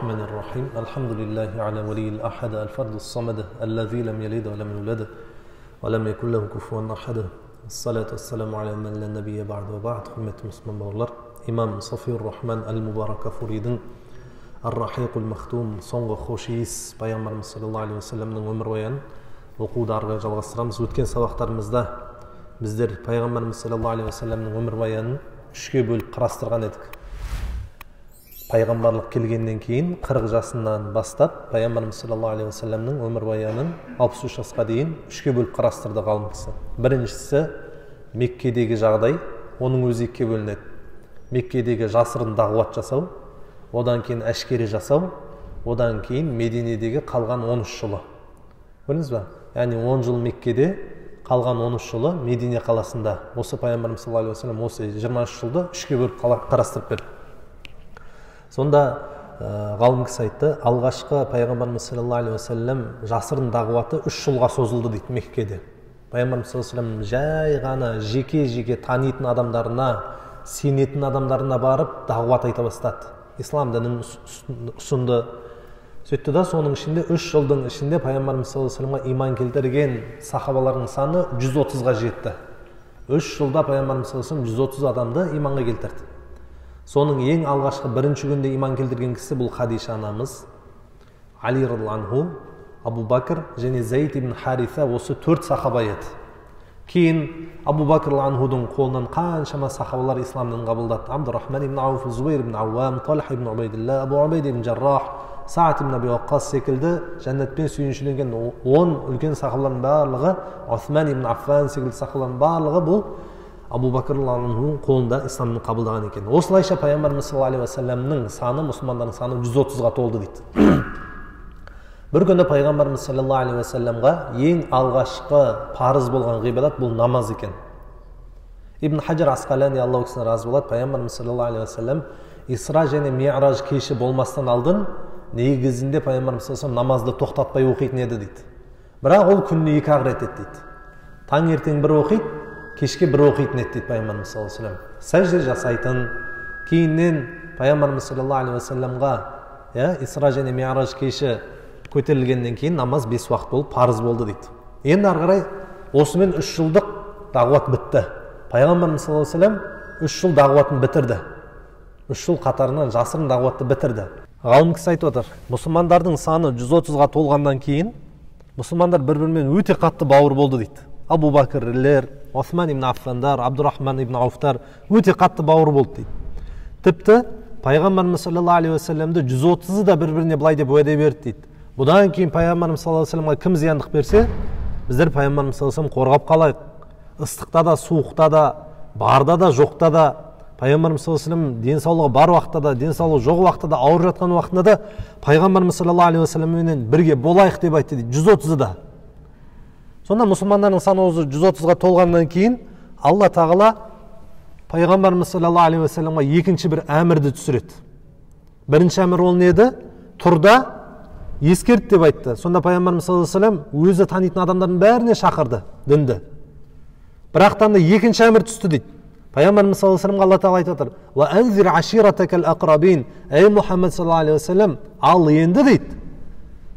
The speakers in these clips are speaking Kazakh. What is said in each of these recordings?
الرحمن الرحيم الحمد لله على ولي الأحد الفرد الصمد الذي لم يلد ولم يولد ولم يكن له كفوا أحد الصلاة والسلام على من لا نبي بعد وبعد hurmatli musulmon bolalar İmam Safiyur Rahman al-Mubarak Furidin Ar-Rahiqul Maktum соңғы хош иіс пайғамбарымыз саллаллаху алейхи вассаламның өмір баянын оқуды ары қарай жалғастырамыз. Өткен сабақтарымызда біздер пайғамбарымыз саллаллаху алейхи вассаламның өмір баянын үшке бөліп қарастырған едік. Пайғамбарлық келгеннен кейін 40 жасынан бастап пайғамбарымыз саллаллаху алейхи вассаламның өмір баянын 63 жасқа дейін үшке бөліп қарастырды ғалым кісі. Біріншісі Меккедегі жағдай, оның өзі екіге бөлінеді. Меккедегі жасырын дағуат жасау, одан кейін әшкере жасау, одан кейін Мединедегі қалған 13 жылы. Көрдіңіз ба? Яғни 10 жыл Меккеде, қалған 13 жылы Медине қаласында. Осы пайғамбарымыз саллаллаху алейхи вассалам осы 23 жылды үшке бөліп қарастырып берді. Сонда ғалым кісі айтты, алғашқы пайғамбарымыз саллаллаху алейхи вассалам жасырын дағуаты 3 жылға созылды дейді Меккеде. Пайғамбарымыз саллаллаху алейхи вассалам жай ғана жеке танитын адамдарына, сенетін адамдарына барып дағуат айта бастады. Ислам дінін ұсынды. Сөйтті да соның ішінде 3 жылдың ішінде пайғамбарымыз саллаллаху алейхи вассаламға иман келтірген сахабалардың саны 130-ға жетті. 3 жылда пайғамбарымыз саллаллаху алейхи вассалам 130 адамды иманға келтірді. Соның ең алғашқы бірінші күнде иман келтірген кісі бұл Хадиша анамыз, Али радиллаху анху, Абу Бакр және Зейд ибн Хариса, осы 4 сахаба еді. Кейін Абу Бакр анхудың қолынан қаншама сахабалар исламнан қабылдады. Абдурахман ибн Ауф, Зубайр ибн Ауам, Талха ибн Убайдилла, Абу Убайда ибн Жаррах, Саат ибн Аби Ваққас секілді жәннатпен сүйіншіленген 10 үлкен сахабалардың барлығы, Усман ибн Аффан секілді сахабалардың барлығы бұл Абу Бакр анхудың қолында исламды қабылдаған екен. Осылайша пайғамбарымыз саллаллаху алейхи вассаламның саны, мұсылмандардың саны 130-ға толды дейді. Бір күні пайғамбарымыз саллаллаху алейхи вассаламға ең алғашқы парыз болған ғибадат бұл намаз екен. Ибн Хаджар Асқалани, Аллах кісіне разы болады, пайғамбарымыз саллаллаху алейхи вассалам Исра және Ми'раж кеші болмастан алдын негізінде пайғамбарымыз саллаллаху алейхи вассалам намазды тоқтатпай оқитын еді дейді. Бірақ ол күніне 2 рет етеді дейді. Таңертең бір оқиды, кешке бір оқитын еді дейді пайғамбарымыз саллаллаху алейхи вассалам. Сәжде жасайтын. Кейіннен пайғамбарымыз саллаллаху алейхи вассаламға Исра және Ми'раж кеші көтерілгеннен кейін намаз 5 уақыт болып парыз болды дейді. Енді ары қарай осымен 3 жылдық дағуат бітті. Пайғамбарымыз саллаллаху алейхи вассалам 3 жыл дағуатын бітірді. 3 жыл қатарынан жасырын дағуатты бітірді. Ғалым кісі айтып отыр, мұсылмандардың саны 130-ға толғаннан кейін мұсылмандар бір-бірімен өте қатты бауыр болды дейді. Абу Бакрлер, Усман ибн Аффандар, Абдурахман ибн Ауфтар өте қатты бауыр болды дейді. Тіпті пайғамбарымыз саллаллаху алейхи вассаламды 130-ы да бір-біріне былай деп уәде берді дейді. Бұдан кейін пайғамбарымыз саллаллаху алейхи вассаламға кім зияндық берсе, біздер пайғамбарымыз саллаллаху алейхи вассалам қорғап қалайық. Ыстықта да, суықта да, барда да, жоқта да, пайғамбарымыз саллаллаху алейхи вассалам денсаулығы бар уақытта да, денсаулығы жоқ уақытта да, ауырып жатқан уақытында да пайғамбарымыз саллаллаху алейхи вассаламмен бірге болайық деп айтты дейді. 130-ы да. Сонда мұсылмандардың саны 130-ға толғаннан кейін Алла тағала пайғамбарымыз саллаллаху алейхи вассаламға екінші бір әмірді түсіреді. Бірінші әмір ол не еді? Тұрда ескерт деп айтты. Сонда пайғамбарымыз саллаллаху алейхи вассалам өзі танитын адамдардың бәріне шақырды дінді. Бірақтан да екінші әмір түсті дейді. Пайғамбарымыз саллаллаху алейхи вассаламға Алла тағала айтып отыр: "Ва анзир аширатакал aqrabin", ей Мұхаммед саллаллаху алейхи вассалам, ал енді дейді,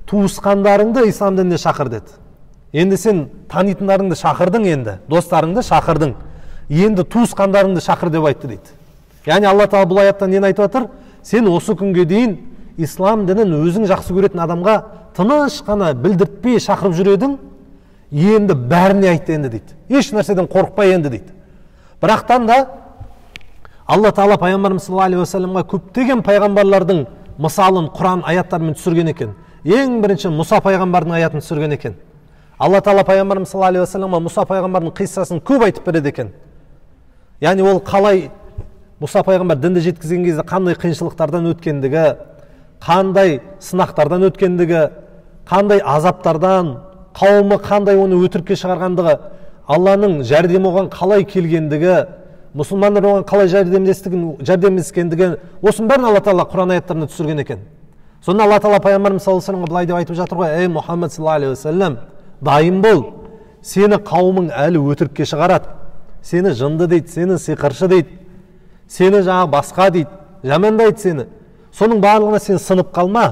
туысқандарыңды ислам дініне шақыр деді. Енді сен танитындарыңды шақырдың, енді достарыңды шақырдың, енді туысқандарыңды шақыр деп айтты дейді. Яғни Алла тағала бұл аяттан нені айтып отыр? Сен осы күнге дейін ислам дінін өзің жақсы көретін адамға тыныш қана білдіртпей шақырып жүредің, енді бәріне айтты енді дейді. Еш нәрседен қорықпай енді дейді. Бірақтан да Алла тағала пайғамбарымыз саллаллаху алейхи вассаламға көптеген пайғамбарлардың мысалын Құран аяттарымен түсірген екен. Ең бірінші Мұса пайғамбардың аятын түсірген екен. Алла тағала пайғамбарымыз саллаллаху алейхи вассаламға Мұса пайғамбардың қиссасын көп айтып береді екен. Яғни ол қалай Мұса пайғамбар дінді жеткізген кезде қандай қиыншылықтардан өткендігі, қандай сынақтардан өткендігі, қандай азаптардан, қауымы қандай оны өтірікке шығарғандығы, Алланың жәрдемі оған қалай келгендігі, мұсылмандар оған қалай жәрдемдескендігі, осының бәрін Алла тағала Құран аяттарында түсірген екен. Сонда Алла тағала пайғамбарымыз саллаллаху алейхи вассаламға былай деп айтып жатыр ғой: "Ей Мұхаммед саллаллаху алейхи вассалам, дайын бол, сені қауымың әлі өтірікке шығарады, сені жынды дейді, сені сиқыршы дейді, сені жаңағы басқа дейді, жамандайды сені. соның барлығына сен сынып қалма,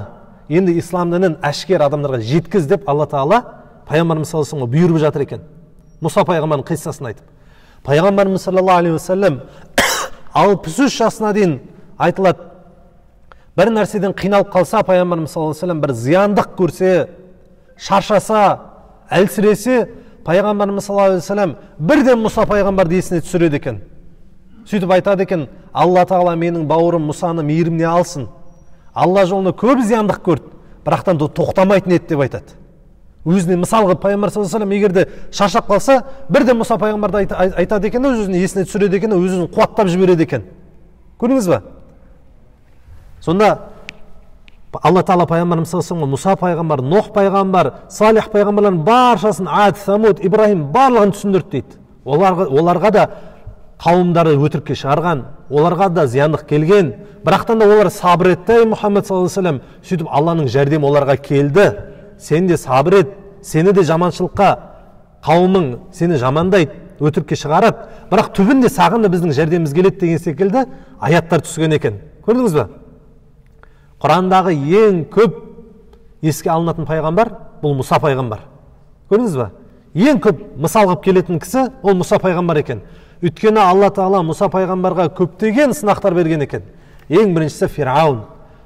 енді ислам дінін әшкер адамдарға жеткіз деп Алла Тағала пайғамбарымыз саллаллаху алейхи бұйырып жатыр екен. Мұса пайғамбардың қиссасын айтып. Пайғамбарымыз саллаллаху алейхи вассалам 63 жасына дейін айтылады. Бір нәрседен қиналып қалса, пайғамбарымыз саллаллаху алейхи вассалам бір зияндық көрсе, шаршаса, әлсіресе, пайғамбарымыз саллаллаху алейхи вассалам бірден Мұса пайғамбарды есіне түсіреді екен. Сөйтіп айтады екен, Алла Тағала менің бауырым Мұсаны мейіріміне алсын. Алла жолында көп зияндық көрді, бірақтан тоқтамайтын еді деп айтады. Өзіне мысалға пайғамбар саллаллаху алейхи вассалам егерде шаршап қалса, бірден Мұса пайғамбарды айтады екен, өзіне есіне түсіреді екен, өзін қуаттап жібереді екен. Көрдіңіз ба? Сонда Алла Тағала пайғамбарымыз саллаллаху алейхи вассалам Мұса пайғамбар, Нұх пайғамбар, Салих пайғамбарлардың баршасын, Ад, Самуд, Ибрахим барлығын түсіндірді дейді. Оларға да қауымдары өтірікке шығарған, оларға да зияндық келген, бірақтан да олар сабыр етті, Мұхаммед саллаллаху алейхи вассалам. Сөйтіп Алланың жәрдемі оларға келді. Сен де сабыр ет, сені де жаманшылыққа, қауымың сені жамандайды, өтірікке шығарады, бірақ түбінде саған да біздің жәрдеміміз келеді деген секілді аяттар түскен екен. Көрдіңіз ба? Құрандағы ең көп еске алынатын пайғамбар бұл Мұса пайғамбар. Көрдіңіз ба? Ең көп мысал қылып келетін кісі ол Мұса пайғамбар екен. Өйткені Алла Тағала Мұса пайғамбарға көптеген сынақтар берген екен. Ең біріншісі Фираун,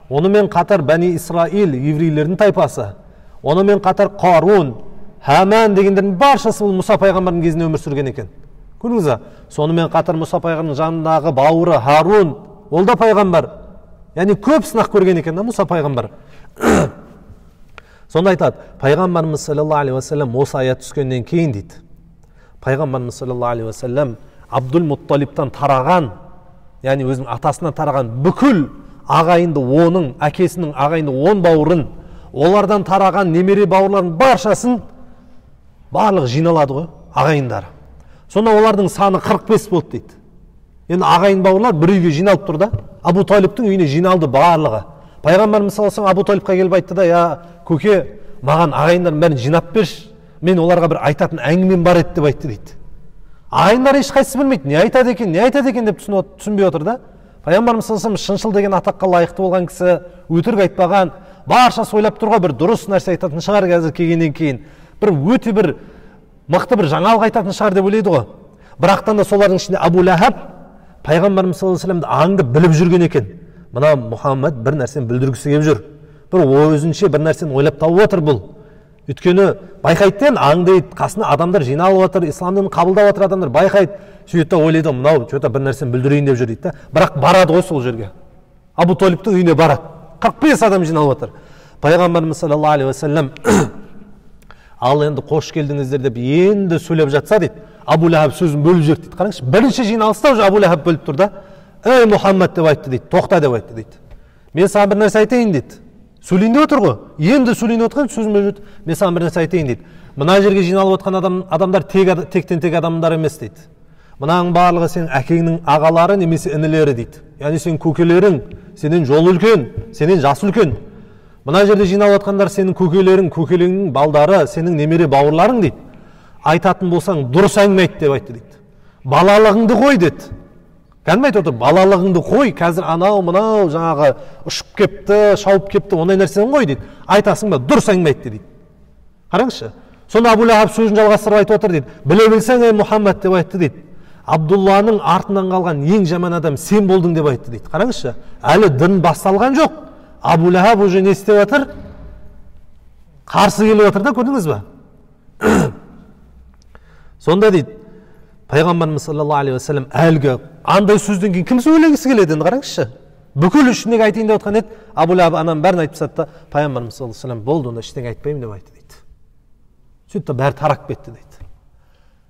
онымен қатар Бәни Исраил, еврейлердің тайпасы, онымен қатар Қарун, Хаман дегендердің баршасы бұл Мұса пайғамбардың кезінде өмір сүрген екен. Көрдіңіз ба? Сонымен қатар Мұса пайғамбардың жанындағы бауыры Харун, ол да пайғамбар. Яғни көп сынақ көрген екен Мұса пайғамбар. Сонда айтады, пайғамбарымыз саллаллаху алейхи вассалам осы аят түскеннен кейін дейді. Пайғамбарымыз саллаллаху алейхи вассалам Абдул Мутталибтан тараған, яғни өзінің атасынан тараған бүкіл ағайынды, оның әкесінің ағайынды 10 бауырын, олардан тараған немере бауырларын баршасын барлығы жиналады ғой, ағайындары. Сонда олардың саны 45 болды дейді. Енді ағайын бауырлар бір үйге жиналып тұр да, Абу Талибтің үйіне жиналды барлығы. Пайғамбарымыз саллаллаху алейхи вассалам Абу Талибқа келіп айтты да, я көке, маған ағайындардың бәрін жинап берші, мен оларға бір айтатын әңгімем бар еді деп айтты дейді. Ағайындар ешқайсысы білмейді, не айтады екен деп түсінбей отыр да. Пайғамбарымыз саллаллаху алейхи вассалам шыншыл деген атаққа лайықты болған кісі, өтірік айтпаған, баршасы ойлап тұрға бір дұрыс нәрсе айтатын шығар қазір келгеннен кейін. Бір өте бір мықты бір жаңалық айтатын шығар деп ойлайды ғой. Бірақтан да солардың ішінде Абу Лахаб пайғамбарымыз саллаллаху алейхи вассаламды аңдып біліп жүрген екен. Мына Мұхаммед бір нәрсені білдіргісі келіп жүр. Бір өзінше бір нәрсені ойлап тауып отыр бұл. Өйткені байқайды, аңдайды, қасына адамдар жиналып отыр, ислам дінін қабылдап отыр адамдар, байқайды. Сөйтіп ойлайды, мынау что-то бір нәрсені білдірейін деп жүр дейді. Бірақ барады ғой сол жерге. Абу Талибтің үйіне барады. 45 адам жиналып отыр. Пайғамбарымыз саллаллаху алейхи вассалам ал енді қош келдіңіздер деп енді сөйлеп жатса дейді, Абу Лахаб сөзін бөліп жіберді дейді. Қараңызшы, бірінші жиналыста уже Абу Лахаб бөліп тұр да. Ей Мұхаммед деп айтты дейді, тоқта деп айтты дейді. Мен саған бір нәрсе айтайын дейді. Сөйлейін деп отыр ғой. Енді сөйлейін отқан сөзін бөліп жүр. Мен саған бір нәрсе айтайын дейді. Мына жерге жиналып отқан адамдар тектен тек адамдар емес дейді. Мынаның барлығы сенің әкеңнің ағалары немесе інілері дейді. Яғни сенің көкелерің, сенен жол үлкен, сенен жас үлкен. Мына жерде жиналып отқандар сенің көкелерің, көкелеріңнің балдары, сенің немере бауырларың дейді. Айтатын болсаң дұрыс әңгіме айт деп айтты дейді. Балалығыңды қой деді. Кәдімгі айтып отыр, балалығыңды қой, қазір анау мынау жаңағы ұшып кепті, шауып кепті, ондай нәрсені қой дейді. Айтасың ба, дұрыс әңгіме айтты дейді. Қараңызшы. Сонда Абу Лахаб сөзін жалғастырып айтып отыр дейді. Біле білсең, ей Мұхаммед деп айтты дейді. Абдулланың артынан қалған ең жаман адам сен болдың деп айтты дейді. Қараңызшы. Әлі дін басталған жоқ. Абу Лахаб уже не істеп отыр? Қарсы келіп отыр да, көрдіңіз ба? Сонда дейді, пайғамбарымыз саллаллаху алейхи вассалам әлгі андай сөзден кейін кім сөйлегісі келеді енді, қараңызшы. Бүкіл ішіндегі айтайын деп отқан еді, Абу Лахаб анам бәрін айтып тастады да, пайғамбарымыз саллаллаху алейхи вассалам болды, онда ештеңе айтпаймын деп айтты дейді. Сөйтті бәрі тарап кетті дейді.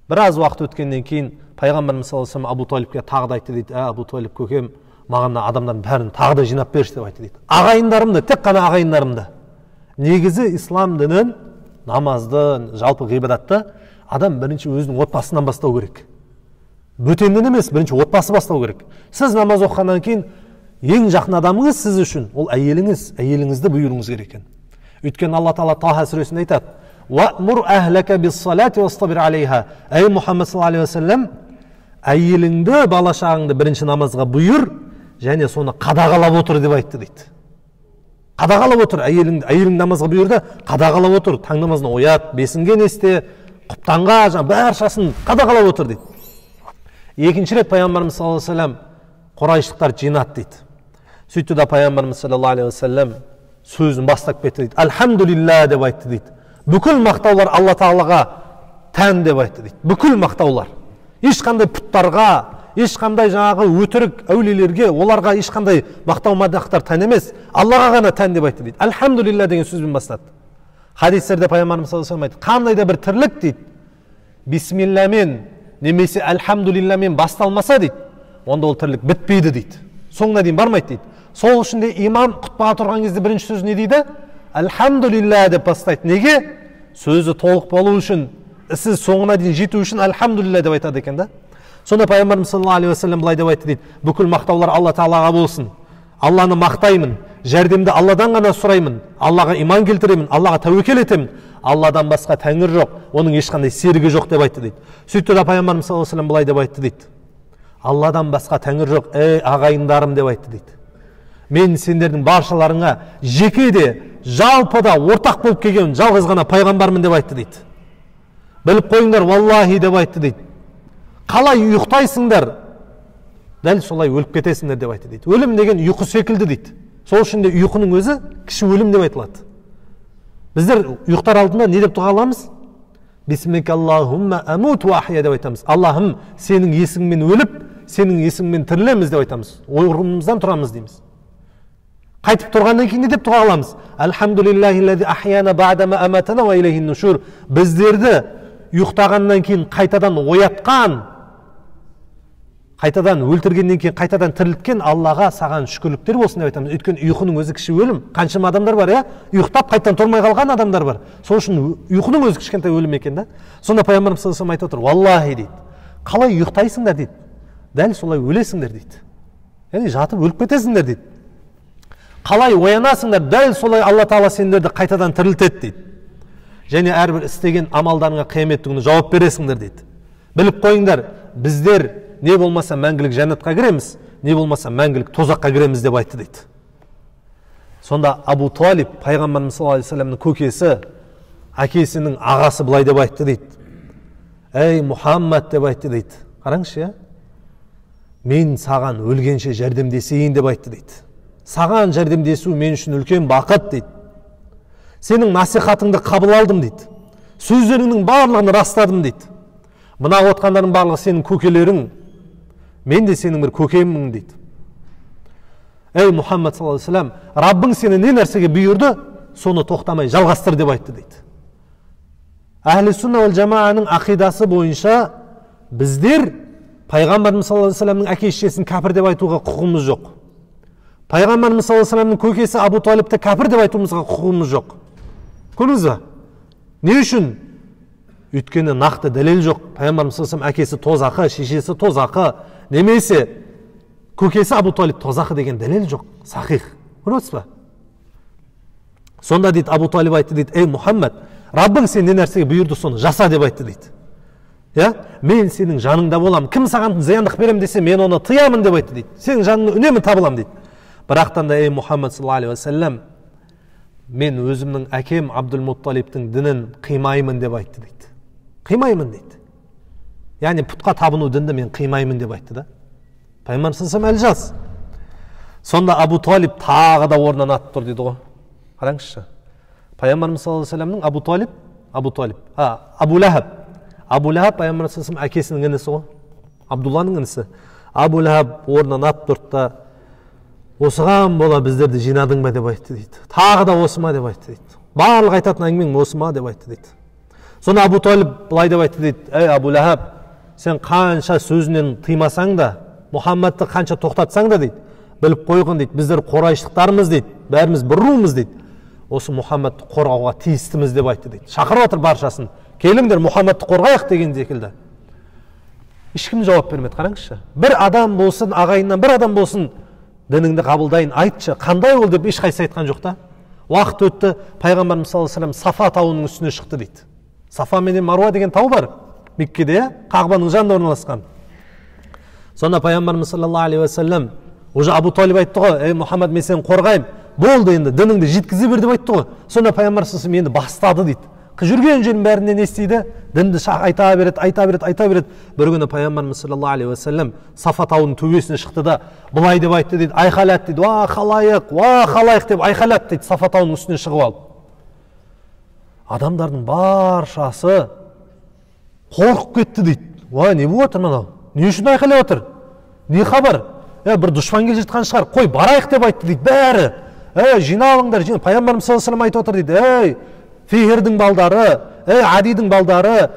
Біраз уақыт өткеннен кейін пайғамбарымыз саллаллаху алейхи вассалам Абу Талибке тағы да айтты дейді, Абу Талиб көкем, маған адамдардың бәрін тағы да жинап берші деп айтты дейді. Ағайындарымды, тек қана ағайындарымды. Негізі ислам дінін, намазды, жалпы ғибадатты адам бірінші өзінің отбасынан бастау керек. Бөтеннен емес, бірінші отбасы бастау керек. Сіз намаз оқығаннан кейін ең жақын адамыңыз сіз үшін ол әйеліңіз, әйеліңізді бұйыруыңыз керек екен. Өйткені Алла Тағала Таха сүресінде айтады: "Ваъмур ахлака бис-салати вастабир алейха." Ей Мұхаммед саллаллаху алейхи вассалам, әйеліңді, бала шағыңды бірінші намазға бұйыр, және соны қадағалап отыр деп айтты дейді. Қадағалап отыр, әйелің намазға бұйырды, қадағалап отыр, таң намазына оят, бесінген есте, құптанға, баршасын қадағалап отыр дейді. Екінші рет пайғамбарымыз саллаллаху алейхи вассалам Құрайшылықтар жинады дейді. Сөйтті да пайғамбарымыз саллаллаху алейхи вассалам сөзін бастап кетті дейді. Альхамдулилля деп айтты дейді. Бүкіл мақтаулар Алла Тағалаға тән деп айтты дейді. Бүкіл мақтаулар. Ешқандай пұттарға, ешқандай жаңағы өтірік әулиелерге, оларға ешқандай мақтау мадақтар тән емес, Аллаға ғана тән деп айтты дейді. Альхамдулилля деген сөзбен бастады. Хадистерде пайғамбарымыз саллаллаху алейхи вассалам айтты, қандай да бір тірлік дейді, бисмилламен немесе альхамдулилламен басталмаса дейді, онда ол тірлік бітпейді дейді. Соңына дейін бармайды дейді. Сол үшін де имам құтпаға тұрған кезде бірінші сөз не дейді? Альхамдулилля деп бастайды. Неге? Сөзі толық болу үшін, ісі соңына дейін жету үшін альхамдулилля деп айтады екен да. Сонда пайғамбарымыз саллаллаху алейхи вассалам былай деп айтты дейді. Бүкіл мақтаулар Алла Тағалаға болсын. Алланы мақтаймын, жәрдемді Алладан ғана сұраймын, Аллаға иман келтіремін, Аллаға тәуекел етемін. Алладан басқа тәңір жоқ, оның ешқандай серігі жоқ деп айтты дейді. Сөйтті да пайғамбарымыз саллаллаху алейхи вассалам былай деп айтты дейді. Алладан басқа тәңір жоқ, ей ағайындарым деп айтты дейді. Мен сендердің баршаларыңа жеке де, жалпы да ортақ болып келген жалғыз ғана пайғамбармын деп айтты дейді. Біліп қойыңдар, валлахи деп айтты дейді. Қалай ұйықтайсыңдар, дәл солай өліп кетесіңдер деп айтты дейді. Өлім деген ұйқы секілді дейді. Сол үшін де ұйқының өзі кіші өлім деп айтылады. Біздер ұйықтар алдында не деп дұға қыламыз? Бисмика Аллахумма амут ва ахия деп айтамыз. Аллахым, сенің есіңмен өліп, сенің есіңмен тірілеміз деп айтамыз. Орнымыздан тұрамыз дейміз. Қайтып тұрғаннан кейін не деп дұға қыламыз? Альхамдулиллахиллази ахияна ба'дама аматана ва илейхин нушур. Біздерді ұйықтағаннан кейін қайтадан оятқан, қайтадан өлтіргеннен кейін қайтадан тірілткен Аллаға саған шүкірліктер болсын деп айтамыз. Өйткені ұйқының өзі кіші өлім. Қаншама адамдар бар, ұйықтап қайтадан тұрмай қалған адамдар бар. Сол үшін ұйқының өзі кішкентай өлім екен да. Сонда пайғамбарымыз саллаллаху алейхи вассалам айтып отыр, валлахи дейді, қалай ұйықтайсыңдар дейді, дәл солай өлесіңдер дейді. Яғни жатып өліп кетесіңдер дейді. Қалай оянасыңдар, дәл солай Алла Тағала сендерді қайтадан тірілтеді дейді. Және әрбір істеген амалдарыңа қияметті күні жауап бересіңдер дейді. Біліп қойыңдар, біздер не болмаса мәңгілік жәннатқа кіреміз, не болмаса мәңгілік тозаққа кіреміз деп айтты дейді. Сонда Абу Талиб, пайғамбарымыз саллаллаху алейхи вассаламның көкесі, әкесінің ағасы былай деп айтты дейді. Ей Мұхаммад деп айтты дейді. Қараңызшы, мен саған өлгенше жәрдемдесейін деп айтты дейді. Саған жәрдемдесу мен үшін үлкен бақыт дейді. Сенің насихатыңды қабыл алдым дейді. Сөздеріңнің барлығын растадым дейді. Мына отқандардың барлығы сенің көкелерің, мен де сенің бір көкеммін дейді. Ей Мұхаммад саллаллаху алейхи вассалам, Раббың сені не нәрсеге бұйырды, соны тоқтамай жалғастыр деп айтты дейді. Әхлі сүнна уәл жамааның ақидасы бойынша біздер пайғамбарымыз саллаллаху алейхи вассаламның әке-шешесін кәпір деп айтуға құқығымыз жоқ. Пайғамбарымыз саллаллаху алейхи вассаламның көкесі Абу Талибті кәпір деп айтуымызға құқығымыз жоқ. Көрдіңіз бе? Не үшін? Өйткені нақты дәлел жоқ. Пайғамбарымыз саллаллаху алейхи вассалам әкесі тозақы, шешесі тозақы, немесе көкесі Абу Талиб тозақы деген дәлел жоқ. Сахих. Көріп отырсыз ба? Сонда дейді Абу Талиб айтты дейді, ей Мұхаммад, Раббың сен не нәрсеге бұйырды, соны жаса деп айтты дейді. Мен сенің жаныңда болам, кім саған зияндық берем десе, мен оны тыямын деп айтты дейді. Сенің жаныңды үнемі табылам дейді. Бірақтан да ей Мұхаммад саллаллаху алейхи вассалам, мен өзімнің әкем Абдул-Мутталибтің дінін қимаймын деп айтты дейді. Қимаймын дейді. Яғни пұтқа табыну дінді мен қимаймын деп айтты да. Пайғамбарымыз саллаллаху әлі жас. Сонда Абу Талиб тағы да орнынан атып тұр дейді ғой. Қараңызшы. Пайғамбарымыз саллаллаху алейхи вассаламның Абу Лахаб. Абу Лахаб пайғамбарымыз саллаллаху алейхи вассаламның әкесінің інісі ғой. Абдулланың інісі. Абу Лахаб орнынан атып тұрды да, осыған бола біздерді жинадың ба деп айтты дейді. Тағы да осы ма деп айтты дейді. Барлық айтатын әңгімең осы ма деп айтты дейді. Сонда Абу Талиб былай деп айтты дейді, ей Абу Лахаб, сен қанша сөзінен тыймасаң да, Мұхаммадты қанша тоқтатсаң да дейді, біліп қойғын дейді, біздер қорайшылықтарымыз дейді, бәріміз бір руымыз дейді, осы Мұхаммадты қорғауға тиістіміз деп айтты дейді. Шақырып отыр баршасын, келіңдер Мұхаммадты қорғайық деген секілді. Ешкім жауап бермеді. Қараңызшы, бір адам болсын, ағайыннан бір адам болсын, дініңді қабылдайын, айтшы, қандай ол деп ешқайсысы айтқан жоқ та. Уақыт өтті, пайғамбарымыз саллаллаху алейхи вассалам Сафа тауының үстіне шықты дейді. Сафа менен Маруа деген тау бар Меккеде, Қағбаның жанында орналасқан. Сонда пайғамбарымыз саллаллаху алейхи вассалам уже Абу Талиб айтты ғой, ей Мұхаммад, мен сені қорғаймын, болды енді дініңді жеткізе бер деп айтты ғой. Сонда пайғамбар саллаллаху алейхи вассалам енді бастады дейді. Жүрген жердің бәрінде не істейді? Дінді айта береді. Бір күні пайғамбарымыз саллаллаху алейхи вассалам Сафа тауының төбесіне шықты да былай деп айтты дейді, айқайлады дейді, ва халайық деп айқайлады дейді, Сафа тауының үстіне шығып алып. Адамдардың баршасы қорқып кетті дейді. Ой, не болып отыр мынау? Не үшін айқайлап отыр? Не хабар? Бір дұшпан келе жатқан шығар, қой барайық деп айтты дейді бәрі. Жиналыңдар, пайғамбарымыз саллаллаху алейхи вассалам айтып отыр дейді, Фихирдің балдары, Адидің балдары,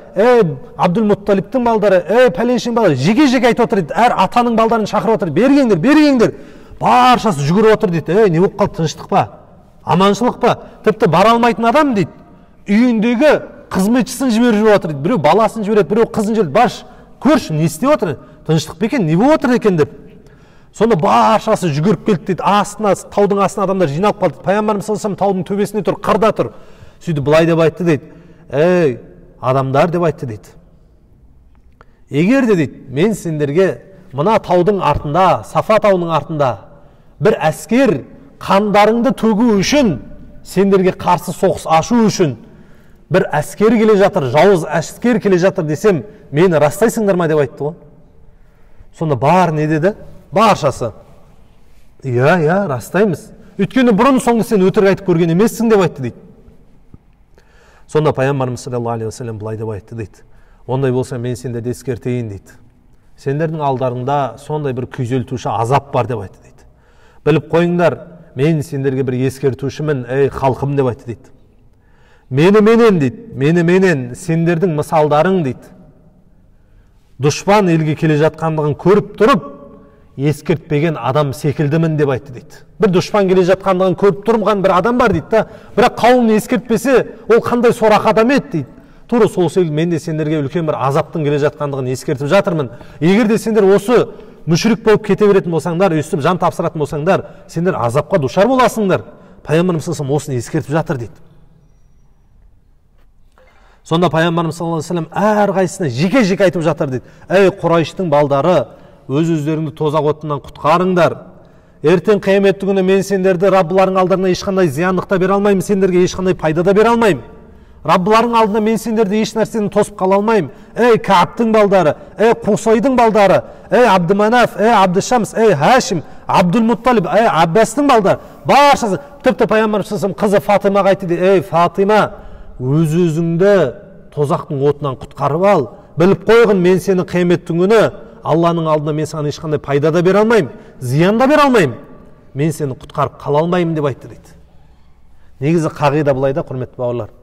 Абдул-Мутталибтің балдары, пәленшің балдары, жеке-жеке айтып отыр дейді, әр атаның балдарын шақырып отыр, бергеңдер. Баршасы жүгіріп отыр дейді, не болып қалды, тыныштық па? Аманшылық па? Тіпті бара алмайтын адам дейді, үйіндегі қызметшісін жіберіп отыр дейді, біреу баласын жібереді, біреу қызын жібереді, баш, көрші, не істеп отыр? Тыныштық па екен, не болып отыр екен деп. Сонда баршасы жүгіріп келді дейді, таудың астына адамдар жиналып қалды. Пайғамбарымыз саллаллаху алейхи вассалам таудың төбесінде тұр, қырда тұр. Сөйтіп былай деп айтты дейді, адамдар деп айтты дейді, егер де дейді, мен сендерге мына таудың артында, Сафа тауының артында бір әскер қандарыңды төгу үшін, сендерге қарсы соғыс ашу үшін бір әскер келе жатыр, жауыз әскер келе жатыр десем, мені растайсыңдар ма деп айтты ғой. Сонда бар не деді? Баршасы, иә, растаймыз. Өйткені бұрын соңды сен өтірік айтып көрген емессің деп айтты дейді. Сонда пайғамбарымыз саллаллаху алейхи вассалам былай деп айтты дейді, ондай болса мен сендерді ескертейін дейді, сендердің алдарыңда сондай бір күйзелтуші азап бар деп айтты дейді. Біліп қойыңдар, мен сендерге бір ескертушімін, халқым деп айтты дейді. Меніменен сендердің мысалдарың дейді, дұшпан елге келе жатқандығын көріп тұрып ескертпеген адам секілдімін деп айтты дейді. Бір дұшпан келе жатқандығын көріп тұрмаған бір адам бар дейді, бірақ қауымын ескертпесе, ол қандай сорақ адам еді дейді. Тура сол секілді мен де сендерге үлкен бір азаптың келе жатқандығын ескертіп жатырмын. Егер де сендер осы мүшрик болып кете беретін болсаңдар, өстіп жан тапсыратын болсаңдар, сендер азапқа душар боласыңдар. Пайғамбарымыз саллаллаху алейхи вассалам осыны ескертіп жатыр дейді. Сонда пайғамбарымыз саллаллаху алейхи вассалам әрқайсысына жеке-жеке айтып жатыр дейді, Құрайыштың балдары, өз-өздеріңді тозақ отынан құтқарыңдар. Ертең қиямет күні мен сендерді Раббыларың алдарына ешқандай зияндық та бере алмаймын, сендерге ешқандай пайда да бере алмаймын. Раббыларың алдында мен сендерді еш нәрсені тосып қала алмаймын. Кааптың балдары, Қусайдың балдары, Абдыманаф, Абдышамс, Хашим, Абдул-Мутталиб, Аббастың балдары, баршасы. Тіпті пайғамбарымыз саллаллаху алейхи вассалам қызы Фатимаға айтты дейді, Фатима, өз-өзіңді тозақтың отынан құтқарып ал. Біліп қойғын, мен сені қияметтің күні Алланың алдында мен саған ешқандай пайда да бере алмаймын, зиян да бере алмаймын. Мен сені құтқарып қала алмаймын деп айтты дейді. Негізі қағида былай да, құрметті бауырлар.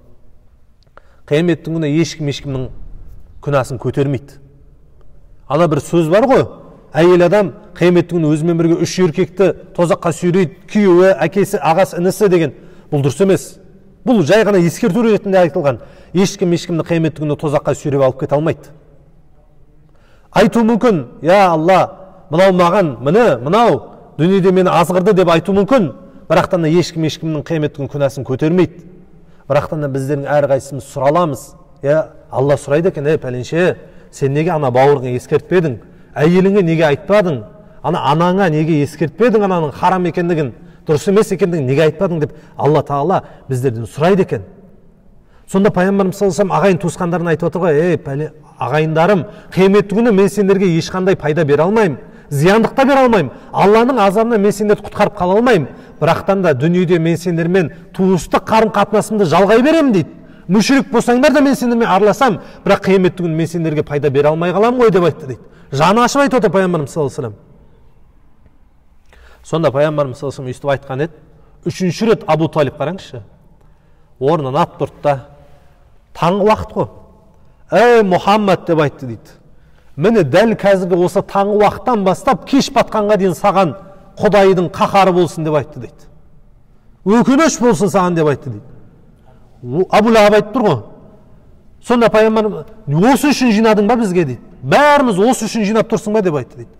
Қияметтің күні ешкімнің күнәсін көтермейді. Ана бір сөз бар ғой, әйел адам қияметтің күні өзімен бірге 3 еркекті тозаққа сүйрейді, күйеуі, әкесі, ағасы, інісі деген. Бұл дұрыс емес. Бұл жай ғана ескерту ретінде айтылған. Ешкімді қияметтің күні тозаққа сүйреп алып кете алмайды. Айту мүмкін, я Алла, мынау маған, мынау дүниеде мені азғырды деп айту мүмкін, бірақтан да ешкімнің қияметтің күнәсін көтермейді. Бірақтан да біздердің әрқайсымыз сұраламыз. Я Алла сұрайды екен, пәленше, сен неге ана бауырыңа ескертпедің? Әйеліңе неге айтпадың? Анаңа неге ескертпедің ананың харам екендігін, дұрыс емес екендігін неге айтпадың деп Алла Тағала біздерден сұрайды екен. Сонда пайғамбарымыз саллаллаху алейхи вассалам ағайын туысқандарын айтып отыр ғой, ағайындарым, қияметтің күні мен сендерге ешқандай пайда бере алмаймын, зияндық та бере алмаймын, Алланың азабынан мен сендерді құтқарып қала алмаймын, бірақтан да дүниеде мен сендермен туыстық қарым қатынасымды жалғай беремін дейді. Мүшрик болсаңдар да мен сендермен араласам, бірақ қияметтің күні мен сендерге пайда бере алмай қаламын ғой деп айтты дейді. Жаны ашып айтып отыр пайғамбарымыз саллаллаху алейхи вассалам. Сонда пайғамбарымыз саллаллаху алейхи вассалам өйстіп айтқан еді, 3-ші рет Абу Талиб қараңызшы, орнынан ат тұрды да, таңғы уақыт қой, Мұхаммад деп айтты дейді. Міне дәл қазіргі осы таңғы уақыттан бастап кеш батқанға дейін саған Құдайдың қаһары болсын деп айтты дейді. Өкініш болсын саған деп айтты дейді. Абу Лахаб айтып тұр ғой. Сонда пайғамбар, осы үшін жинадың ба бізге дейді. Бәріміз осы үшін жинап тұрсың ба деп айтты дейді.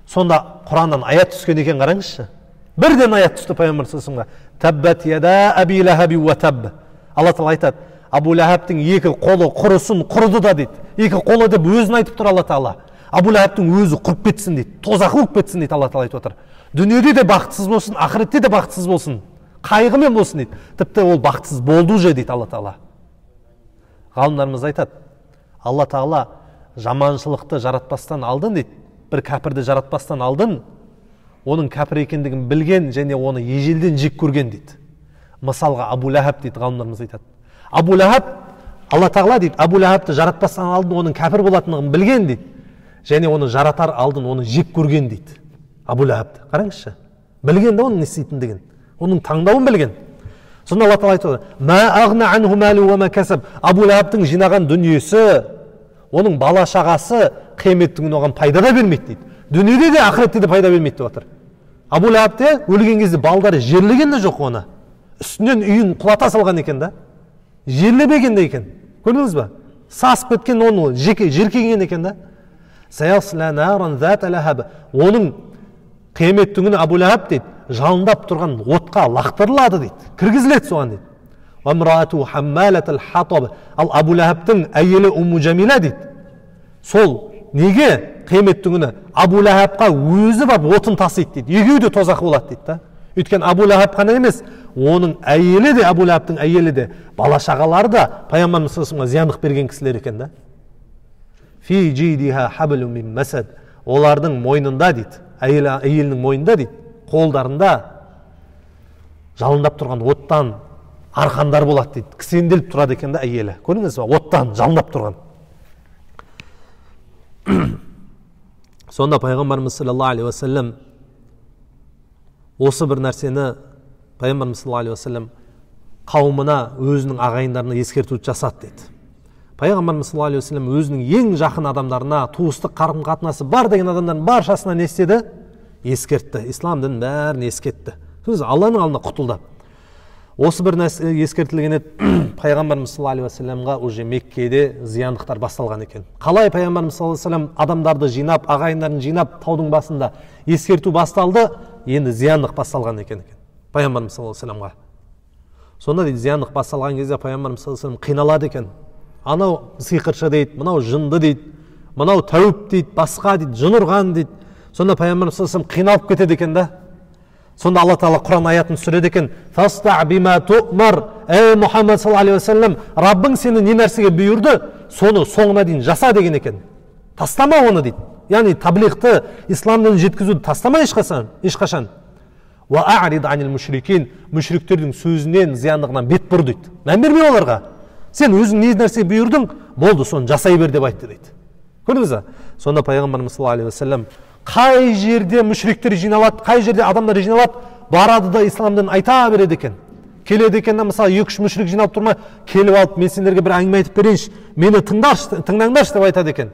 Сонда Құраннан аят түскен екен, қараңызшы. Бірден аят түсті пайғамбар саллаллаху алейхи вассаламға. Таббат яда аби лахаби ва табб. Алла Тағала айтады, Абу Лахабтың екі қолы құрысын, құрыды да дейді. Екі қолы деп өзін айтып тұр Алла Тағала. Абу Лахабтың өзі құрып кетсін дейді. Тозақы болып кетсін дейді Алла Тағала айтып отыр. Дүниеде де бақытсыз болсын, ақыретте де бақытсыз болсын. қайғымен болсын дейді. Тіпті ол бақытсыз болды уже дейді Алла Тағала. Ғалымдарымыз айтады, Алла Тағала жаманшылықты жаратпастан алдын дейді, бір кәпірді жаратпастан алдын, оның кәпір екендігін білген және оны ежелден жек көрген дейді. Мысалға Абу Ләхаб дейді, ғалымдарымыз айтады. Абу Ләхаб, Алла Тағала дейді, Абу Ләхабты жаратпастан алдын оның кәпір болатындығын білген дейді, және оны жаратар алдын оны жек көрген дейді. Абу Ләхабты қараңызшы, білген де оның не істейтіндігін, оның таңдауын білген. Сонда Алла Тағала айтады, «Ма ағна анху малу ва ма касаб». Абу Ләхабтың жинаған дүниесі, оның бала шағасы қияметтің күні оған пайда да бермейді дейді. Дүниеде де ақыретте де пайда бермейді деп отыр. Абу Ләхабте өлген кезде балдары жерлеген де жоқ оны. Үстінен үйін құлата салған екен да. Жерлебеген де екен. Көрдіңіз ба? Сасып кеткен, оны жеркеген екен да. Саясла наран зат лахаб. Оның қияметтің күні Абу Ләхаб дейді, жалындап тұрған отқа лақтырылады дейді. Кіргізіледі соған дейді. Амрату хаммалатал хатаб. Ал Абу Ләхабтың әйелі Умму Джамила дейді. Сол неге қияметтің күні Абу Ләхабқа өзі барып отын тасиды дейді. Екеуі де тозақы болады дейді да. Өйткені Абу Ләхаб қана емес, оның әйелі де, Абу Ләхабтың әйелі де, бала шағалары да пайғамбарымыз саллаллаху алейхи зияндық берген кісілер екен да. Фи жидиха хаблум мин масад. Олардың мойнында дейді, әйелінің мойнында дейді, қолдарында жалындап тұрған оттан арқандар болады дейді. Кісенделіп тұрады екен да әйелі. Көрдіңіз ба? Оттан жалындап тұрған. Сонда пайғамбарымыз саллаллаху алейхи уассалам осы бір нәрсені пайғамбарымыз саллаллаху алейхи уассалам қауымына, өзінің ағайындарына ескерту жасады дейді. Пайғамбарымыз саллаллаху алейхи уассалам өзінің ең жақын адамдарына, туыстық қарым қатынасы бар деген адамдардың баршасына не істеді? Ескертті. Ислам дінінің бәрін ескертті. Алланың алдында құтылды. Осы бір нәрсе ескертілген еді, пайғамбарымыз саллаллаху алейхи уассаламға уже Меккеде зияндықтар басталған екен. Қалай пайғамбарымыз саллаллаху алейхи уассалам адамдарды жинап, ағайындарын жинап, таудың басында ескерту басталды, енді зияндық басталған екен пайғамбарымыз саллаллаху алейхи уассаламға. Сонда дейді, зияндық басталған кезде пайғамбарымыз саллаллаху алейхи уассалам қиналады екен. Анау сиқыршы дейді, мынау жынды дейді, мынау тәуіп дейді, басқа дейді, жын ұрған дейді. Сонда пайғамбарымыз саллаллаху алейхи уассалам қиналып кетеді екен да. Сонда Алла Тағала Құран аятын түсіреді екен. Фаста бима туъмар. Ей Мұхаммад саллаллаху алейхи уассалам, Раббың сені не нәрсеге бұйырды, соны соңына дейін жаса деген екен. Тастама оны дейді. Яғни таблиғты, исламды жеткізуді тастама ешқашан. Ва а'рид анил мушрикин. Мушриктердің сөзінен, зияндығынан бет бұр дейді. Мән берме оларға. Сен өзің не нәрсе бұйырдың, болды, соны жасай бер деп айтты дейді. Көрдіңіз бе? Сонда пайғамбарымыз саллаллаху алейхи уассалам қай жерде мүшриктер жиналады, қай жерде адамдар жиналады, барады да исламдан айта береді екен. Келеді екен да, мысалы 2-3 мүшрик жиналып тұрмай, келіп алып, мен сендерге бір әңгіме айтып берейінші, мені тыңдаңдаршы деп айтады екен.